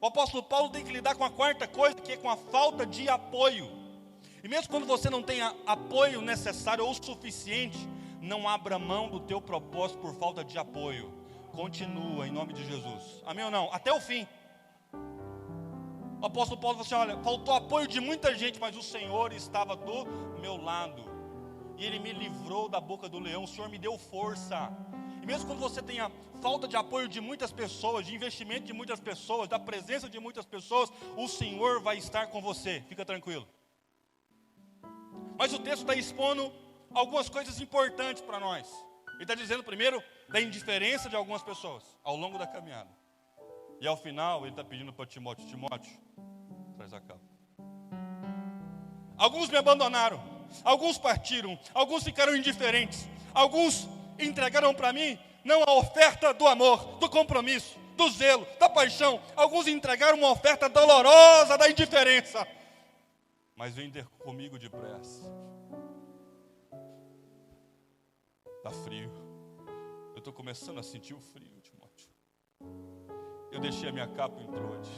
O apóstolo Paulo tem que lidar com a quarta coisa, que é com a falta de apoio. E mesmo quando você não tem apoio necessário ou suficiente, não abra mão do teu propósito por falta de apoio. Continua em nome de Jesus. Amém ou não? Até o fim. O apóstolo Paulo falou assim: olha, faltou apoio de muita gente, mas o Senhor estava do meu lado. E Ele me livrou da boca do leão, o Senhor me deu força. E mesmo quando você tenha falta de apoio de muitas pessoas, de investimento de muitas pessoas, da presença de muitas pessoas, o Senhor vai estar com você, fica tranquilo. Mas o texto está expondo algumas coisas importantes para nós. Ele está dizendo primeiro da indiferença de algumas pessoas ao longo da caminhada. E ao final ele está pedindo para Timóteo: Timóteo, traz a capa. Alguns me abandonaram, alguns partiram, alguns ficaram indiferentes, alguns entregaram para mim não a oferta do amor, do compromisso, do zelo, da paixão. Alguns entregaram uma oferta dolorosa da indiferença. Mas vem comigo depressa. Está frio. Eu estou começando a sentir o frio, Timóteo. Eu deixei a minha capa em Troade.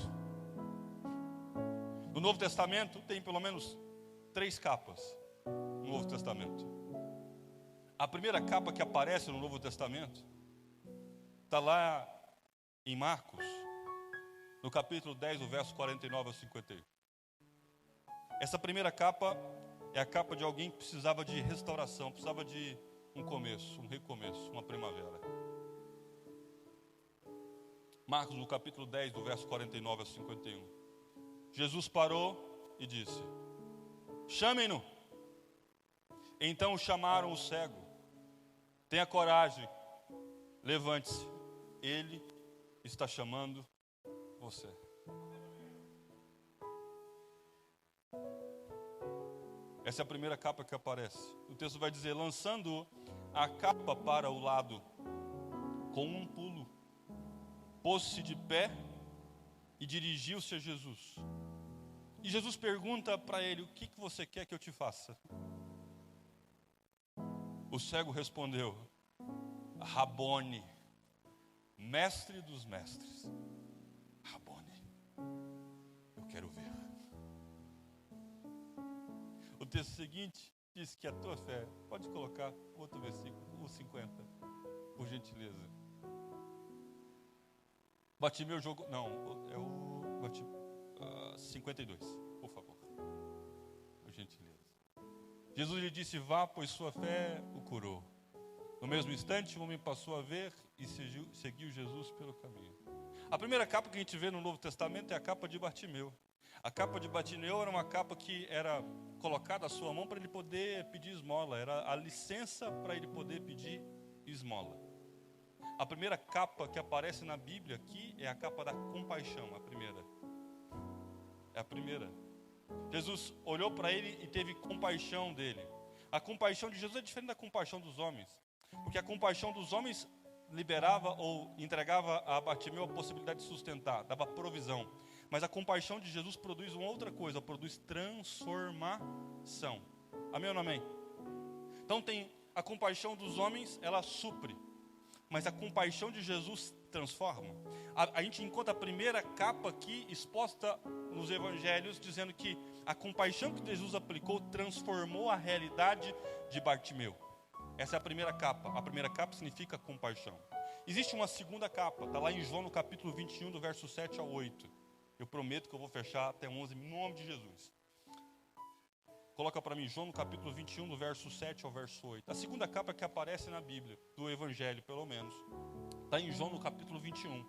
No Novo Testamento tem pelo menos 3 capas. No Novo Testamento. A primeira capa que aparece no Novo Testamento está lá em Marcos, no capítulo 10, o verso 49 a 51. Essa primeira capa é a capa de alguém que precisava de restauração, precisava de um começo, um recomeço, uma primavera. Marcos, no capítulo 10, do verso 49 a 51. Jesus parou e disse: chamem-no. Então chamaram o cego. Tenha coragem, levante-se, ele está chamando você. Essa é a primeira capa que aparece. O texto vai dizer: lançando a capa para o lado, com um pulo, pôs-se de pé e dirigiu-se a Jesus. E Jesus pergunta para ele: o que você quer que eu te faça? O cego respondeu: Rabone, mestre dos mestres. Rabone, eu quero ver. O texto seguinte diz que a tua fé, pode colocar outro versículo, o 50, por gentileza. Bartimeu jogou, não, é o 52, por favor, por gentileza. Jesus lhe disse: vá, pois sua fé o curou. No mesmo instante, o homem passou a ver e seguiu Jesus pelo caminho. A primeira capa que a gente vê no Novo Testamento é a capa de Bartimeu. A capa de Bartimeu era uma capa que era colocada à sua mão para ele poder pedir esmola. Era a licença para ele poder pedir esmola. A primeira capa que aparece na Bíblia aqui é a capa da compaixão, a primeira. É a primeira. Jesus olhou para ele e teve compaixão dele. A compaixão de Jesus é diferente da compaixão dos homens. Porque a compaixão dos homens liberava ou entregava a Bartimeu a possibilidade de sustentar, dava provisão. Mas a compaixão de Jesus produz uma outra coisa, produz transformação. Amém ou não amém? Então tem a compaixão dos homens, ela supre. mas a compaixão de Jesus transforma. A gente encontra a primeira capa aqui exposta nos evangelhos, dizendo que a compaixão que Jesus aplicou transformou a realidade de Bartimeu. Essa é a primeira capa. A primeira capa significa compaixão. Existe uma segunda capa, está lá em João no capítulo 21, do verso 7 ao 8. Eu prometo que eu vou fechar até 11, em nome de Jesus. Coloca para mim, João no capítulo 21, do verso 7 ao verso 8. A segunda capa que aparece na Bíblia, do Evangelho pelo menos, está em João no capítulo 21,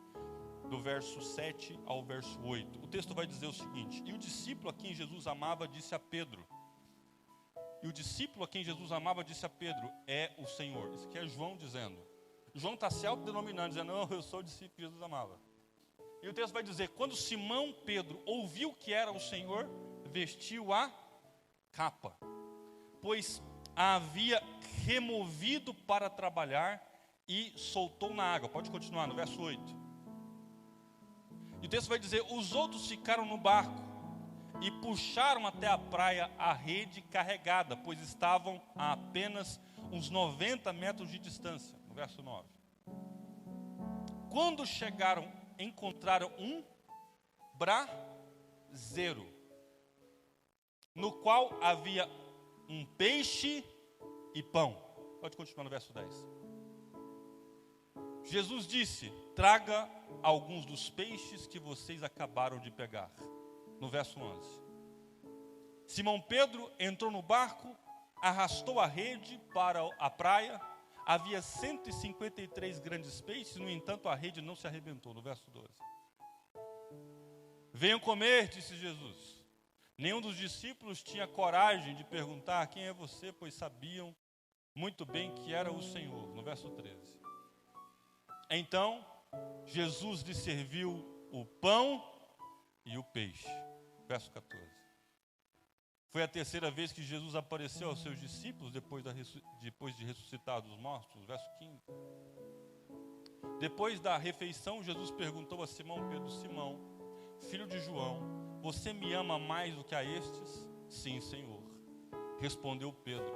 do verso 7 ao verso 8. O texto vai dizer o seguinte: e o discípulo a quem Jesus amava disse a Pedro. E o discípulo a quem Jesus amava disse a Pedro, é o Senhor. Isso aqui é João dizendo. João está se autodenominando, dizendo, não, eu sou o discípulo que Jesus amava. E o texto vai dizer, quando Simão Pedro ouviu que era o Senhor, vestiu a capa, pois a havia removido para trabalhar e soltou na água. Pode continuar, no verso 8. E o texto vai dizer, os outros ficaram no barco e puxaram até a praia a rede carregada, pois estavam a apenas uns 90 metros de distância. No verso 9. Quando chegaram, encontraram um braseiro, no qual havia um peixe e pão. Pode continuar no verso 10. Jesus disse, traga alguns dos peixes que vocês acabaram de pegar. No verso 11. Simão Pedro entrou no barco, arrastou a rede para a praia. Havia 153 grandes peixes, no entanto a rede não se arrebentou. No verso 12. Venham comer, disse Jesus. Nenhum dos discípulos tinha coragem de perguntar quem é você, pois sabiam muito bem que era o Senhor. No verso 13. Então, Jesus lhe serviu o pão e o peixe. Verso 14. Foi a terceira vez que Jesus apareceu aos seus discípulos depois de ressuscitar dos mortos. Verso 15. Depois da refeição, Jesus perguntou a Simão Pedro, Simão, filho de João, você me ama mais do que a estes? Sim, Senhor. Respondeu Pedro,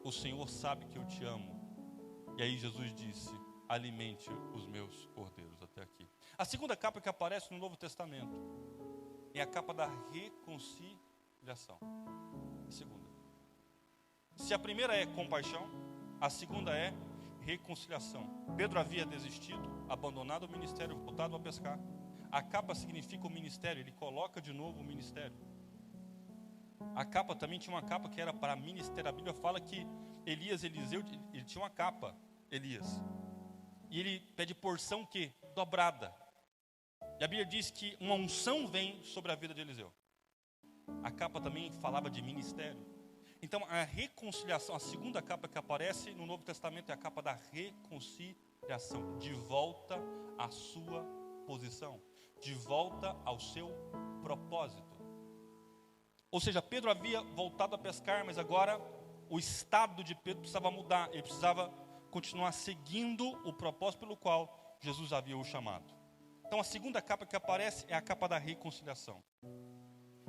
o Senhor sabe que eu te amo. E aí Jesus disse, alimente os meus cordeiros. Até aqui. A segunda capa que aparece no Novo Testamento é a capa da reconciliação. A segunda. Se a primeira é compaixão, a segunda é reconciliação. Pedro havia desistido, abandonado o ministério, voltado a pescar. A capa significa o ministério, ele coloca de novo o ministério. A capa também tinha uma capa que era para ministério. A Bíblia fala que Eliseu, ele tinha uma capa, Elias. E ele pede porção que? Dobrada. E a Bíblia diz que uma unção vem sobre a vida de Eliseu. A capa também falava de ministério. Então a reconciliação, a segunda capa que aparece no Novo Testamento é a capa da reconciliação. De volta à sua posição. De volta ao seu propósito. Ou seja, Pedro havia voltado a pescar, mas agora o estado de Pedro precisava mudar. Ele precisava continuar seguindo o propósito pelo qual Jesus havia o chamado. Então a segunda capa que aparece é a capa da reconciliação.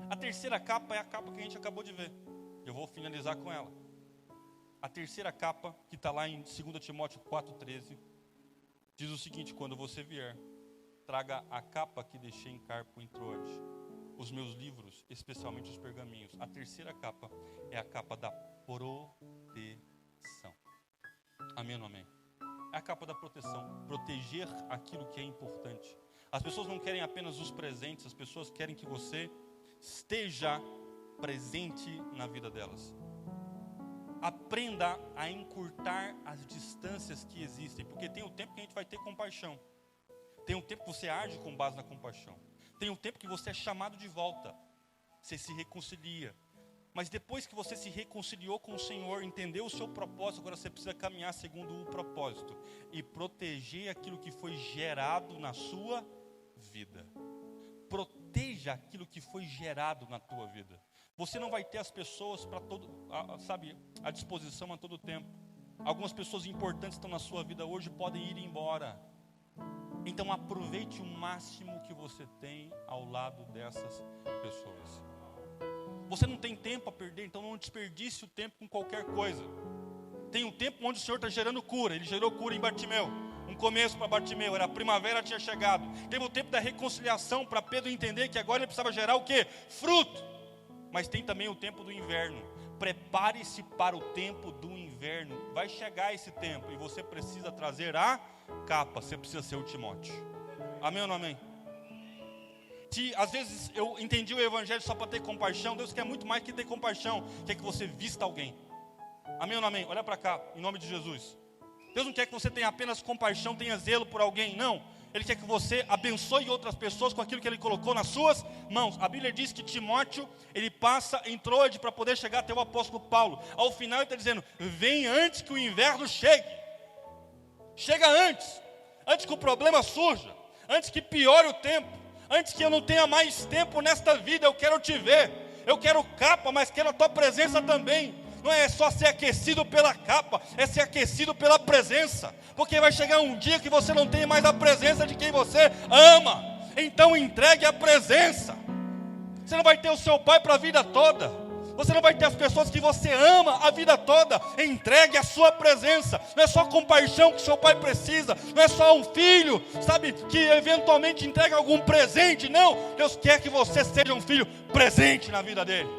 A terceira capa é a capa que a gente acabou de ver. Eu vou finalizar com ela. A terceira capa, que está lá em 2 Timóteo 4,13, diz o seguinte, quando você vier, traga a capa que deixei em Carpo em Troade, os meus livros, especialmente os pergaminhos. A terceira capa é a capa da proteção. Amém ou não amém? É a capa da proteção, proteger aquilo que é importante. As pessoas não querem apenas os presentes, as pessoas querem que você esteja presente na vida delas. Aprenda a encurtar as distâncias que existem, porque tem o tempo que a gente vai ter compaixão. Tem um tempo que você age com base na compaixão. Tem um tempo que você é chamado de volta. Você se reconcilia. Mas depois que você se reconciliou com o Senhor, entendeu o seu propósito, agora você precisa caminhar segundo o propósito. E proteger aquilo que foi gerado na sua vida. Proteja aquilo que foi gerado na tua vida. Você não vai ter as pessoas para à disposição a todo tempo. Algumas pessoas importantes estão na sua vida hoje, podem ir embora. Então aproveite o máximo que você tem ao lado dessas pessoas. Você não tem tempo a perder, então não desperdice o tempo com qualquer coisa. Tem um tempo onde o Senhor está gerando cura. Ele gerou cura em Bartimeu. um começo para Bartimeu, a primavera tinha chegado. Teve o tempo da reconciliação para Pedro entender que agora ele precisava gerar o quê? Fruto. Mas tem também o tempo do inverno. Prepare-se para o tempo do inverno. Vai chegar esse tempo e você precisa trazer a capa. Você precisa ser o Timóteo. Amém ou não amém? Às vezes eu entendi o evangelho só para ter compaixão. Deus quer muito mais que ter compaixão. Quer que você vista alguém. Amém ou não amém? Olha para cá, em nome de Jesus. Deus não quer que você tenha apenas compaixão, tenha zelo por alguém, não. Ele quer que você abençoe outras pessoas com aquilo que Ele colocou nas suas mãos. A Bíblia diz que Timóteo, ele passa em Troade para poder chegar até o apóstolo Paulo. Ao final ele está dizendo, vem antes que o inverno chegue. Chega antes que o problema surja, antes que piore o tempo, antes que eu não tenha mais tempo nesta vida. Eu quero te ver, eu quero capa, mas quero a tua presença também. Não é só ser aquecido pela capa, é ser aquecido pela presença. Porque vai chegar um dia que você não tem mais a presença de quem você ama. Então entregue a presença. Você não vai ter o seu pai para a vida toda. Você não vai ter as pessoas que você ama a vida toda. Entregue a sua presença. Não é só compaixão que seu pai precisa. Não é só um filho, sabe, que eventualmente entrega algum presente. Não, Deus quer que você seja um filho presente na vida dele.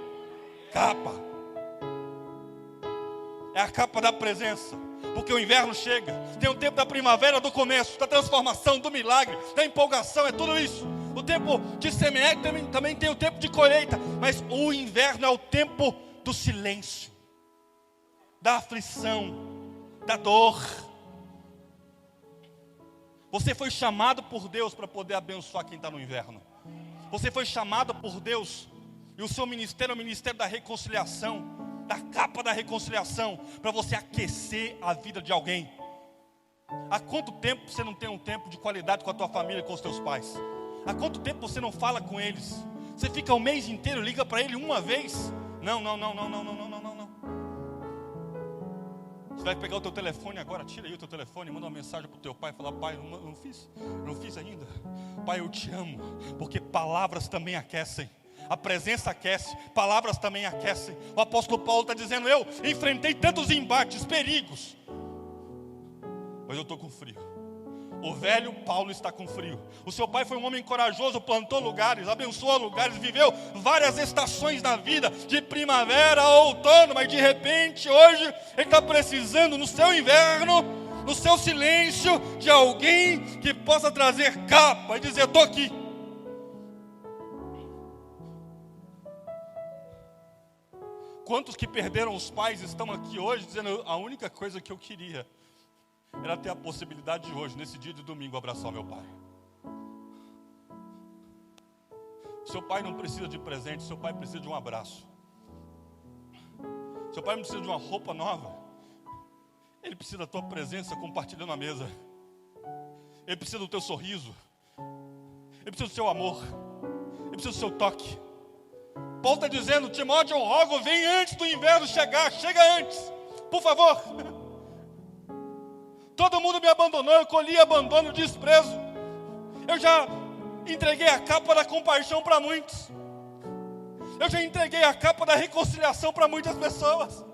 Capa. É a capa da presença, porque o inverno chega. Tem o tempo da primavera, do começo, da transformação, do milagre, da empolgação, é tudo isso. O tempo de semear também tem o tempo de colheita. Mas o inverno é o tempo do silêncio, da aflição, da dor. Você foi chamado por Deus para poder abençoar quem está no inverno. Você foi chamado por Deus, e o seu ministério é o ministério da reconciliação, da capa da reconciliação, para você aquecer a vida de alguém. Há quanto tempo você não tem um tempo de qualidade com a tua família, com os teus pais? Há quanto tempo você não fala com eles? Você fica o mês inteiro, liga para ele uma vez? Não. Você vai pegar o teu telefone agora, tira aí o teu telefone, manda uma mensagem para o teu pai, fala, pai, não fiz ainda. Pai, eu te amo, porque palavras também aquecem. A presença aquece, palavras também aquecem. O apóstolo Paulo está dizendo, eu enfrentei tantos embates, perigos, mas eu estou com frio. O velho Paulo está com frio. O seu pai foi um homem corajoso, plantou lugares, abençoou lugares, viveu várias estações da vida, de primavera a outono, mas de repente hoje ele está precisando no seu inverno, no seu silêncio, de alguém que possa trazer capa e dizer, estou aqui. Quantos que perderam os pais estão aqui hoje dizendo, a única coisa que eu queria era ter a possibilidade de hoje, nesse dia de domingo, abraçar o meu pai. Seu pai não precisa de presente, seu pai precisa de um abraço. Seu pai não precisa de uma roupa nova. Ele precisa da tua presença compartilhando a mesa. Ele precisa do teu sorriso. Ele precisa do seu amor. Ele precisa do seu toque. Paulo está dizendo, Timóteo, eu rogo, vem antes do inverno chegar, chega antes, por favor. Todo mundo me abandonou, eu colhi abandono, desprezo. Eu já entreguei a capa da compaixão para muitos. Eu já entreguei a capa da reconciliação para muitas pessoas.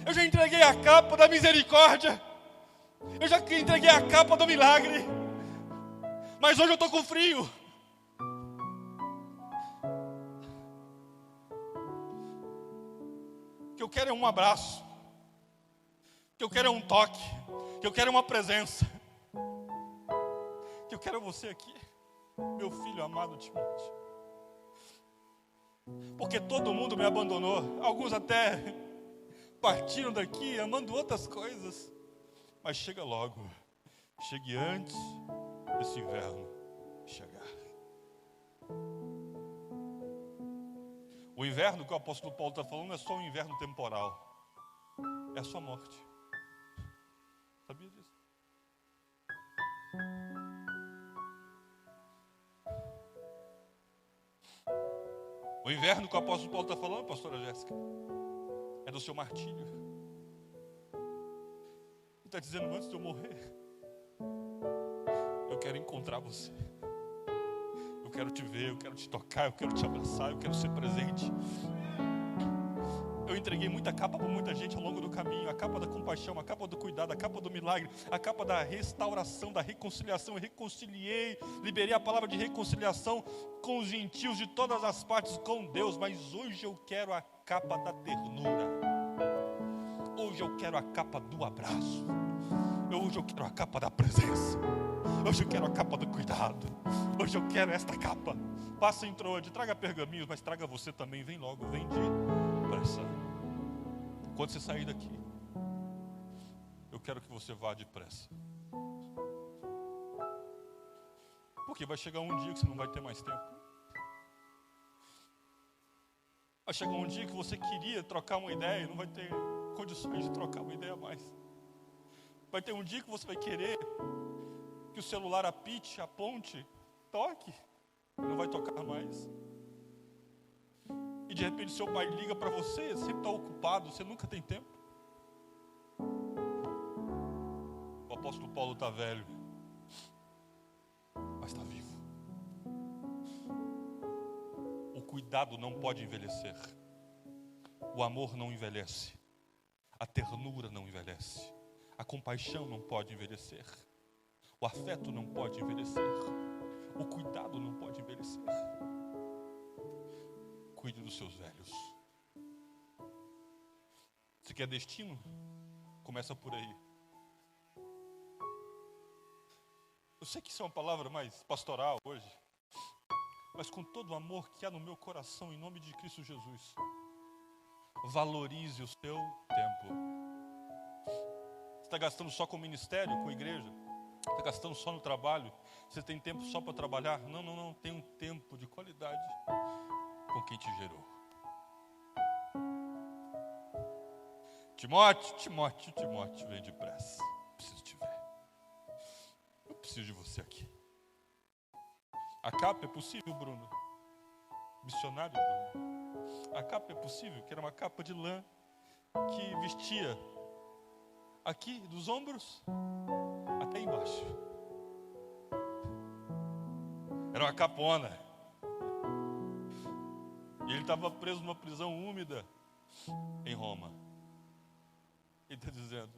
Eu já entreguei a capa da misericórdia. Eu já entreguei a capa do milagre. Mas hoje eu estou com frio. O que eu quero é um abraço. O que eu quero é um toque. O que eu quero é uma presença. O que eu quero é você aqui, meu filho amado Timóteo. Porque todo mundo me abandonou. Alguns até partiram daqui amando outras coisas. Mas chega logo. Chegue antes desse inverno chegar. O inverno que o apóstolo Paulo está falando não é só um inverno temporal. É a sua morte. Sabia disso? O inverno que o apóstolo Paulo está falando, pastora Jéssica, é do seu martírio. Ele está dizendo, antes de eu morrer, eu quero encontrar você. Eu quero te ver, eu quero te tocar, eu quero te abraçar, eu quero ser presente. Eu entreguei muita capa para muita gente ao longo do caminho. A capa da compaixão, a capa do cuidado, a capa do milagre, a capa da restauração, da reconciliação. Eu reconciliei, liberei a palavra de reconciliação com os gentios de todas as partes, com Deus. Mas hoje eu quero a capa da ternura. Hoje eu quero a capa do abraço. Hoje eu quero a capa da presença. Hoje eu quero a capa do cuidado. Hoje eu quero esta capa. Passa em Troade, traga pergaminhos, mas traga você também. Vem logo, vem depressa. Quando você sair daqui, eu quero que você vá depressa. Porque vai chegar um dia que você não vai ter mais tempo. Vai chegar um dia que você queria trocar uma ideia e não vai ter condições de trocar uma ideia mais. Vai ter um dia que você vai querer que o celular apite, aponte, toque, e não vai tocar mais. E de repente seu pai liga para você, sempre está ocupado, você nunca tem tempo. O apóstolo Paulo está velho, mas está vivo. O cuidado não pode envelhecer. O amor não envelhece. A ternura não envelhece. A compaixão não pode envelhecer. O afeto não pode envelhecer. O cuidado não pode envelhecer. Cuide dos seus velhos. Se quer destino, começa por aí. Eu sei que isso é uma palavra mais pastoral hoje, mas com todo o amor que há no meu coração, em nome de Cristo Jesus, valorize o seu tempo. Você está gastando só com o ministério, com a igreja? Está gastando só no trabalho? Você tem tempo só para trabalhar? Não. Tem um tempo de qualidade com quem te gerou. Timóteo, vem depressa. Preciso te ver. Eu preciso de você aqui. A capa é possível, Bruno? Missionário, Bruno. A capa é possível, que era uma capa de lã que vestia aqui dos ombros até embaixo. Era uma capona. E ele estava preso numa prisão úmida em Roma. Ele está dizendo: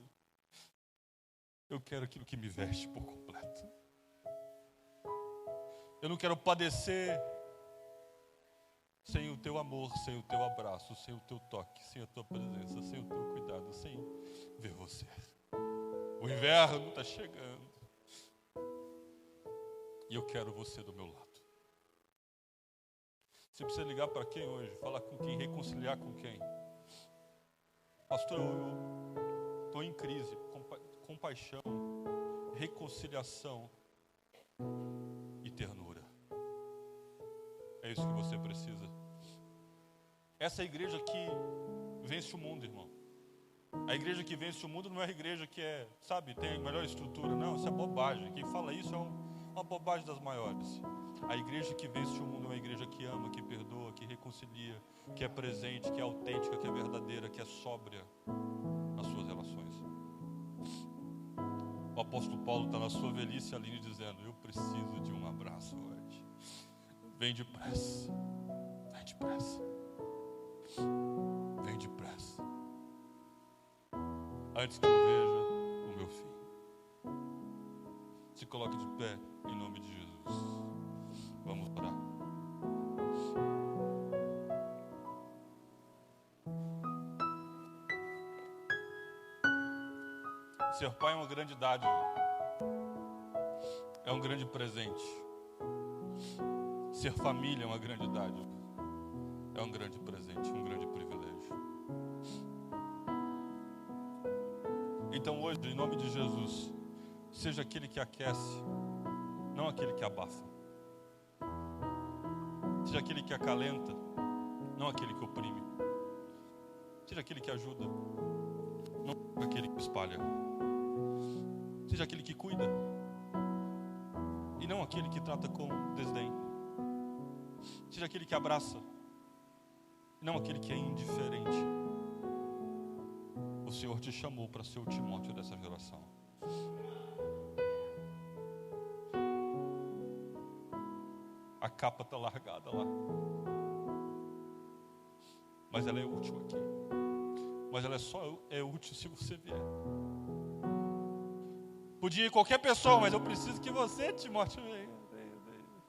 eu quero aquilo que me veste por completo. Eu não quero padecer sem o teu amor, sem o teu abraço, sem o teu toque, sem a tua presença, sem o teu cuidado, sem ver você. O inverno está chegando e eu quero você do meu lado. Você precisa ligar para quem hoje? Falar com quem? Reconciliar com quem? Pastor, eu estou em crise. Compaixão, reconciliação e ternura. É isso que você precisa. Essa é a igreja que vence o mundo, irmão. A igreja que vence o mundo não é a igreja que tem a melhor estrutura. Não, isso é bobagem. Quem fala isso é uma bobagem das maiores. A igreja que vence o mundo é uma igreja que ama, que perdoa, que reconcilia, que é presente, que é autêntica, que é verdadeira, que é sóbria nas suas relações. O apóstolo Paulo está na sua velhice ali dizendo: eu preciso de um abraço hoje. Vem depressa. Vem depressa. Vem depressa. Antes que eu veja o meu fim. Se coloque de pé em nome de Jesus. Vamos orar. Ser pai é uma grande dádiva. É um grande presente. Ser família é uma grande dádiva. É um grande presente, um grande privilégio. Então hoje, em nome de Jesus, seja aquele que aquece, não aquele que abafa. Seja aquele que acalenta, não aquele que oprime. Seja aquele que ajuda, não aquele que espalha. Seja aquele que cuida, e não aquele que trata com desdém. Seja aquele que abraça, e não aquele que é indiferente. O Senhor te chamou para ser o Timóteo dessa geração. A capa está largada lá, mas ela é útil aqui. mas ela é útil se você vier. Podia ir qualquer pessoa, mas eu preciso que você, Timóteo, venha.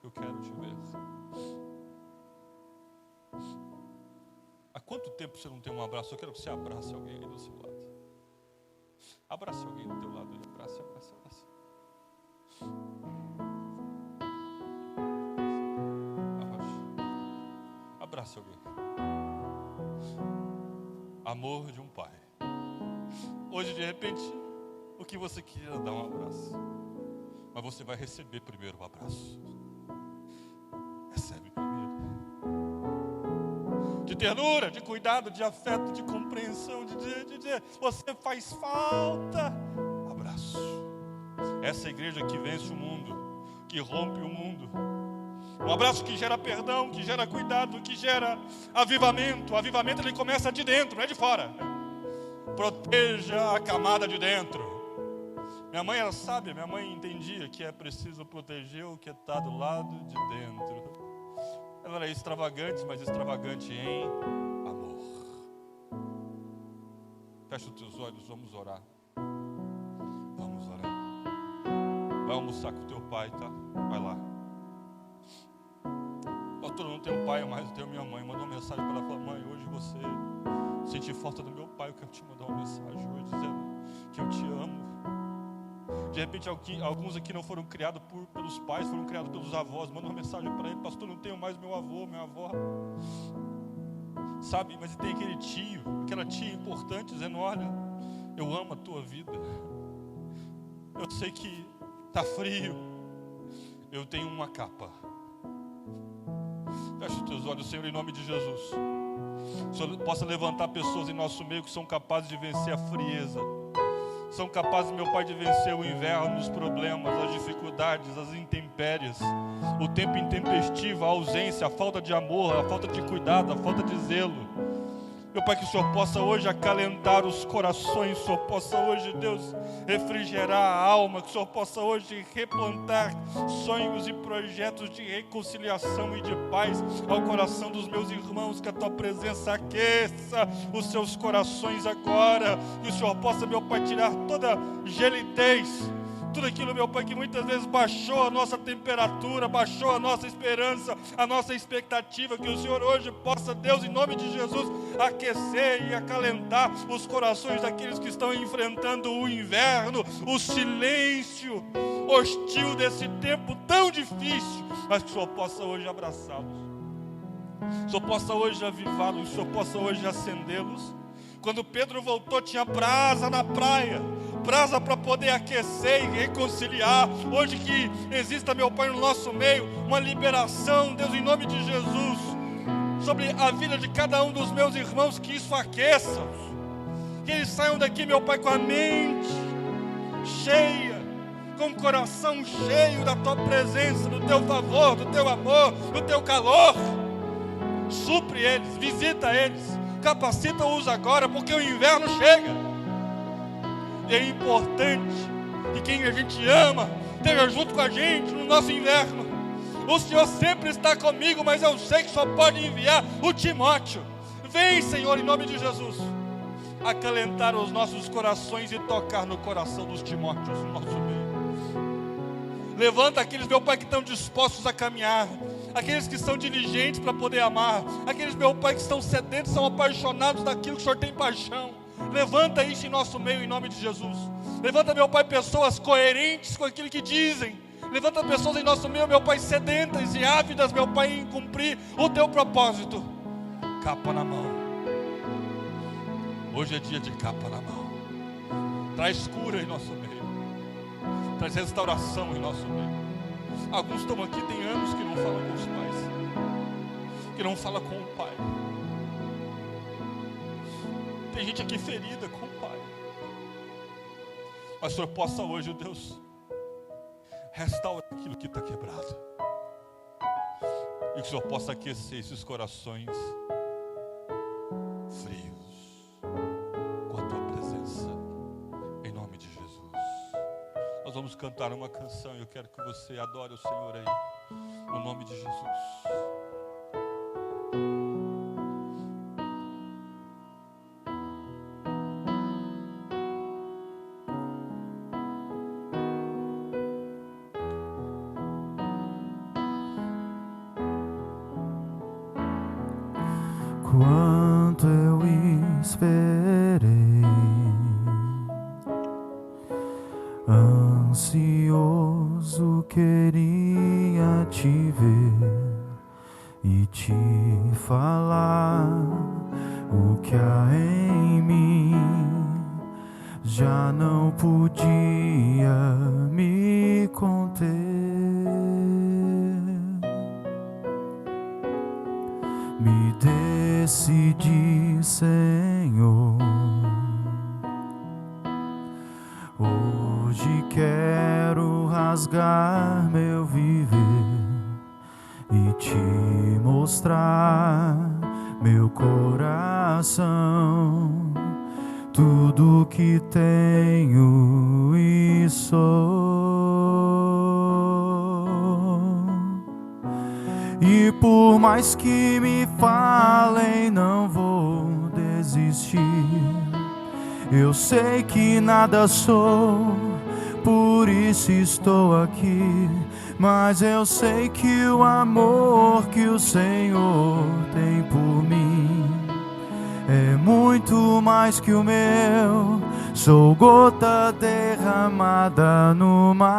Eu quero te ver. Há quanto tempo você não tem um abraço? Eu quero que você abrace alguém aí do seu lado. Abrace alguém do teu lado. Abrace. Abrace alguém. Amor de um pai. Hoje, de repente, o que você queria dar um abraço, mas você vai receber primeiro o abraço. Recebe primeiro. De ternura, de cuidado, de afeto, de compreensão, de dizer, você faz falta. Abraço. Essa igreja que vence o mundo, que rompe o mundo. Um abraço que gera perdão, que gera cuidado, que gera avivamento. O avivamento ele começa de dentro, não é de fora. Proteja a camada de dentro. Minha mãe era sábia, minha mãe entendia que é preciso proteger o que está do lado de dentro. Ela era extravagante, mas extravagante em amor. Fecha os teus olhos, vamos orar. Vamos orar. Vai almoçar com o teu pai, tá? Vai lá. Pastor, eu não tenho pai, mas eu tenho minha mãe. Mandou uma mensagem para ela, falou, mãe, hoje você senti falta do meu pai, eu quero te mandar uma mensagem hoje dizendo que eu te amo. De repente alguns aqui não foram criados pelos pais, foram criados pelos avós. Manda uma mensagem para ele, pastor, não tenho mais meu avô, minha avó. Sabe, mas tem aquele tio, aquela tia importante dizendo, olha, eu amo a tua vida. Eu sei que está frio, eu tenho uma capa. Feche os teus olhos, Senhor, em nome de Jesus. O Senhor possa levantar pessoas em nosso meio que são capazes de vencer a frieza. São capazes, meu Pai, de vencer o inverno, os problemas, as dificuldades, as intempéries, o tempo intempestivo, a ausência, a falta de amor, a falta de cuidado, a falta de zelo. Meu Pai, que o Senhor possa hoje acalentar os corações, que o Senhor possa hoje, Deus, refrigerar a alma, que o Senhor possa hoje replantar sonhos e projetos de reconciliação e de paz ao coração dos meus irmãos, que a Tua presença aqueça os seus corações agora, que o Senhor possa, meu Pai, tirar toda gelidez, tudo aquilo, meu Pai, que muitas vezes baixou a nossa temperatura, baixou a nossa esperança, a nossa expectativa, que o Senhor hoje possa, Deus, em nome de Jesus, aquecer e acalentar os corações daqueles que estão enfrentando o inverno, o silêncio hostil desse tempo tão difícil, mas que o Senhor possa hoje abraçá-los, o Senhor possa hoje avivá-los, o Senhor possa hoje acendê-los. Quando Pedro voltou, tinha brasa na praia, brasa para poder aquecer e reconciliar. Hoje que exista, meu Pai, no nosso meio, uma liberação, Deus, em nome de Jesus, sobre a vida de cada um dos meus irmãos, que isso aqueça, que eles saiam daqui, meu Pai, com a mente cheia, com o coração cheio da Tua presença, do Teu favor, do Teu amor, do Teu calor. Supre eles, visita eles, capacita-os agora, porque o inverno chega. E é importante que quem a gente ama esteja junto com a gente no nosso inverno. O Senhor sempre está comigo, mas eu sei que só pode enviar o Timóteo. Vem, Senhor, em nome de Jesus, acalentar os nossos corações e tocar no coração dos Timóteos no nosso meio. Levanta aqueles, meu Pai, que estão dispostos a caminhar, aqueles que são diligentes para poder amar, aqueles, meu Pai, que estão sedentos, são apaixonados daquilo que o Senhor tem paixão. Levanta isso em nosso meio, em nome de Jesus. Levanta, meu Pai, pessoas coerentes com aquilo que dizem. Levanta pessoas em nosso meio, meu Pai, sedentas e ávidas, meu Pai, em cumprir o Teu propósito. Capa na mão. Hoje é dia de capa na mão. Traz cura em nosso meio. Traz restauração em nosso meio. Alguns estão aqui, tem anos que não falam com os pais, que não fala com o Pai. Tem gente aqui ferida com o Pai. Mas o Senhor possa hoje, Deus, restaurar aquilo que está quebrado. E que o Senhor possa aquecer esses corações frios com a Tua presença, em nome de Jesus. Nós vamos cantar uma canção e eu quero que você adore o Senhor aí, no nome de Jesus. quanto eu esperei, ansioso queria te ver e te falar o que há em mim. Já não podia me conter. Me decidi, Senhor. Hoje quero rasgar meu viver e te mostrar meu coração, tudo que tenho e sou. E por mais que me falem, não vou desistir. Eu sei que nada sou, por isso estou aqui. Mas eu sei que o amor que o Senhor tem por mim é muito mais que o meu. Sou gota derramada no mar.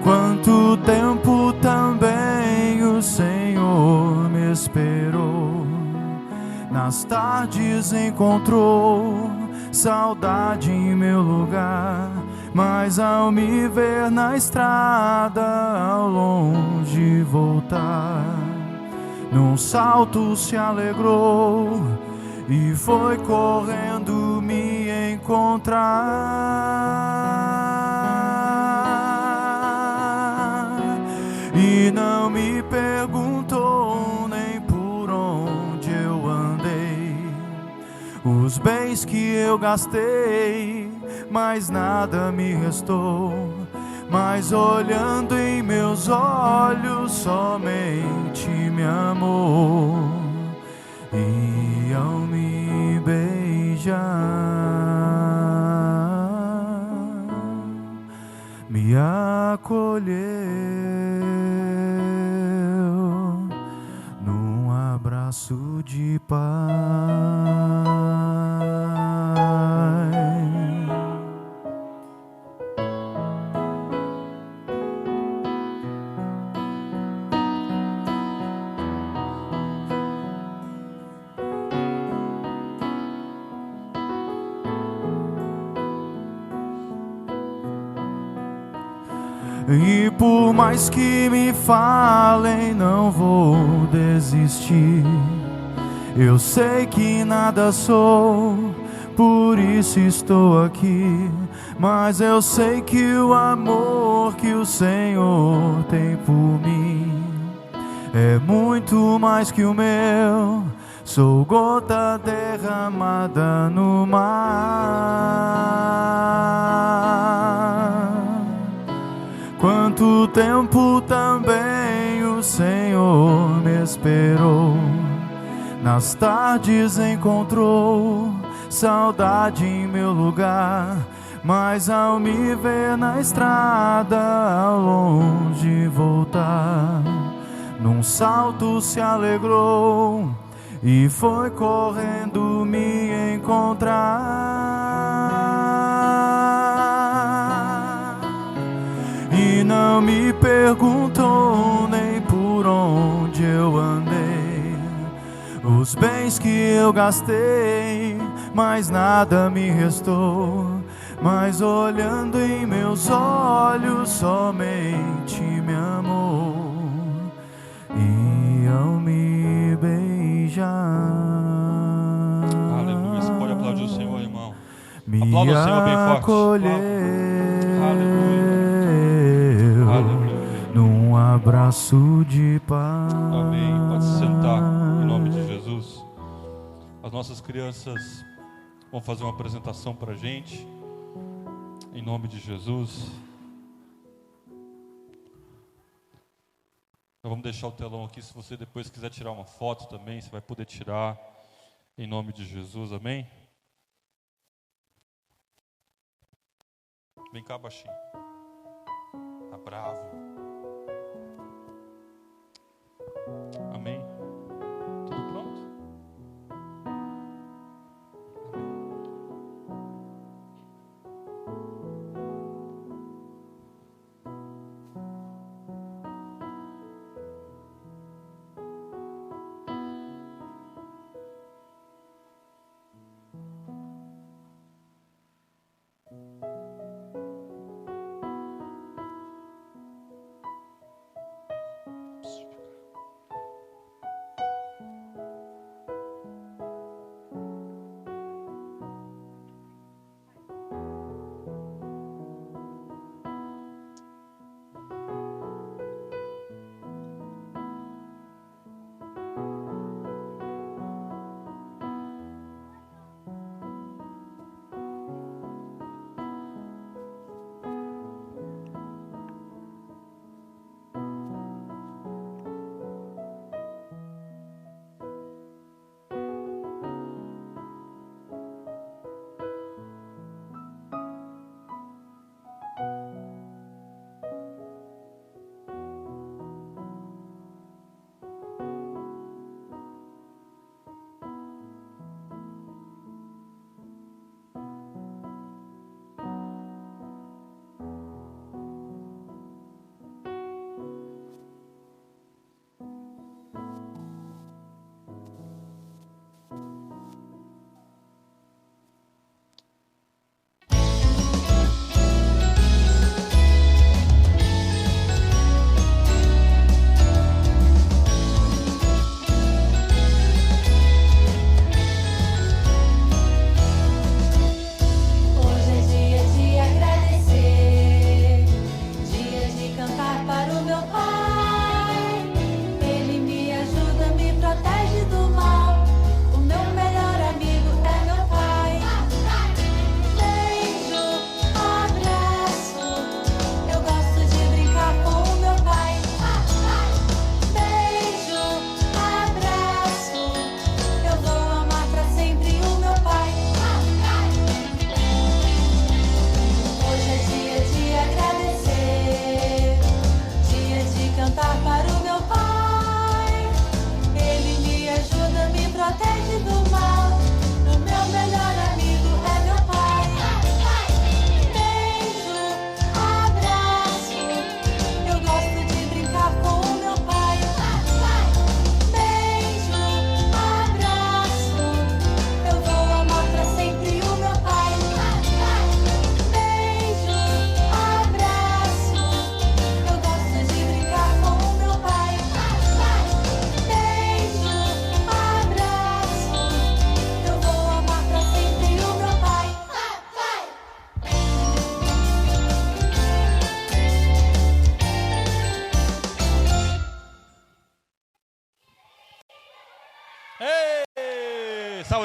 Quanto tempo também o Senhor me esperou. Nas tardes encontrou saudade em meu lugar, mas ao me ver na estrada ao longe voltar, num salto se alegrou e foi correndo me encontrar. E não me perguntou nem por onde eu andei, os bens que eu gastei, mas nada me restou. Mas olhando em meus olhos, somente me amou. E ao me beijar, me acolheu num abraço de paz. E por mais que me falem, não vou desistir. Eu sei que nada sou, por isso estou aqui. Mas eu sei que o amor que o Senhor tem por mim é muito mais que o meu. Sou gota derramada no mar. Quanto tempo também o Senhor me esperou. Nas tardes encontrou saudade em meu lugar, mas ao me ver na estrada ao longe voltar, num salto se alegrou e foi correndo me encontrar. E não me perguntou nem por onde eu andei, os bens que eu gastei, mas nada me restou. Mas olhando em meus olhos, somente me amou. E ao me beijar, Aleluia. Você pode aplaudir o Senhor, irmão. me Aplauda o Senhor bem forte. acolheu num abraço de paz. Amém. Pode se sentar em nome de Jesus. As nossas crianças vão fazer uma apresentação para a gente. Em nome de Jesus. Nós vamos deixar o telão aqui. Se você depois quiser tirar uma foto também, você vai poder tirar. Em nome de Jesus, amém? Vem cá, baixinho. Tá bravo.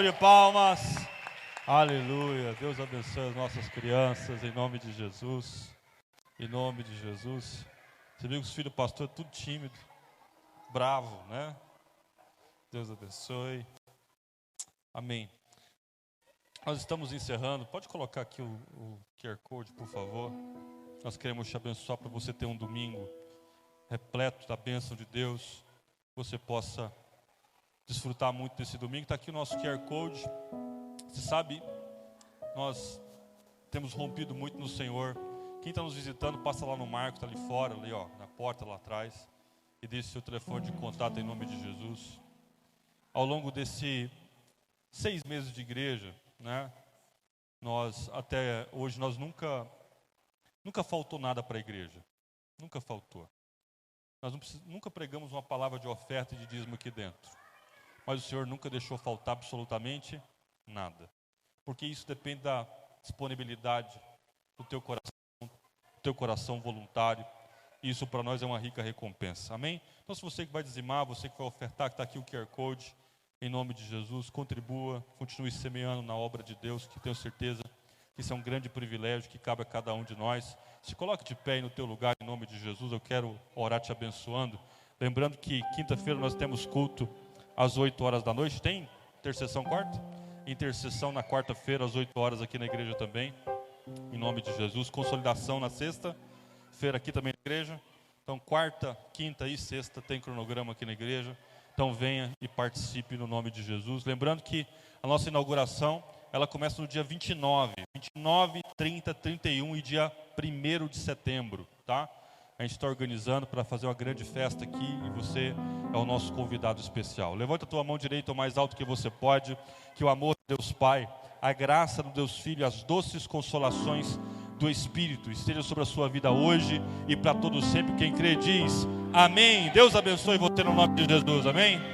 de palmas. Aleluia. Deus abençoe as nossas crianças, em nome de Jesus. Em nome de Jesus. Você viu que os filhos do pastor tudo tímido, bravo, né? Deus abençoe. Amém. Nós estamos encerrando. Pode colocar aqui o QR Code, por favor. Nós queremos te abençoar para você ter um domingo repleto da bênção de Deus. Você possa desfrutar muito desse domingo. Está aqui o nosso QR Code. Você sabe, nós temos rompido muito no Senhor. Quem está nos visitando, passa lá no Marco, está ali fora, ali, ó, na porta lá atrás. E deixe seu telefone de contato em nome de Jesus. Ao longo desses 6 meses de igreja, né? Até hoje, nós nunca faltou nada para a igreja. Nunca faltou. Nós nunca pregamos uma palavra de oferta e de dízimo aqui dentro. Mas o Senhor nunca deixou faltar absolutamente nada. Porque isso depende da disponibilidade do teu coração voluntário. Isso para nós é uma rica recompensa. Amém? Então, se você que vai dizimar, você que vai ofertar, que está aqui o QR Code, em nome de Jesus, contribua, continue semeando na obra de Deus, que tenho certeza que isso é um grande privilégio que cabe a cada um de nós. Se coloque de pé aí no teu lugar, em nome de Jesus. Eu quero orar te abençoando. Lembrando que quinta-feira nós temos culto às 8 horas da noite. Tem intercessão quarta? Intercessão na quarta-feira às 8 horas aqui na igreja também. Em nome de Jesus. Consolidação na sexta-feira aqui também na igreja. Então quarta, quinta e sexta tem cronograma aqui na igreja. Então venha e participe no nome de Jesus. Lembrando que a nossa inauguração, ela começa no dia 29, 30, 31 e dia 1º de setembro, tá? A gente está organizando para fazer uma grande festa aqui e você é o nosso convidado especial. Levanta a tua mão direita o mais alto que você pode, que o amor de Deus Pai, a graça do Deus Filho, as doces consolações do Espírito esteja sobre a sua vida hoje e para todos sempre. Quem crê diz amém. Deus abençoe você no nome de Jesus, amém.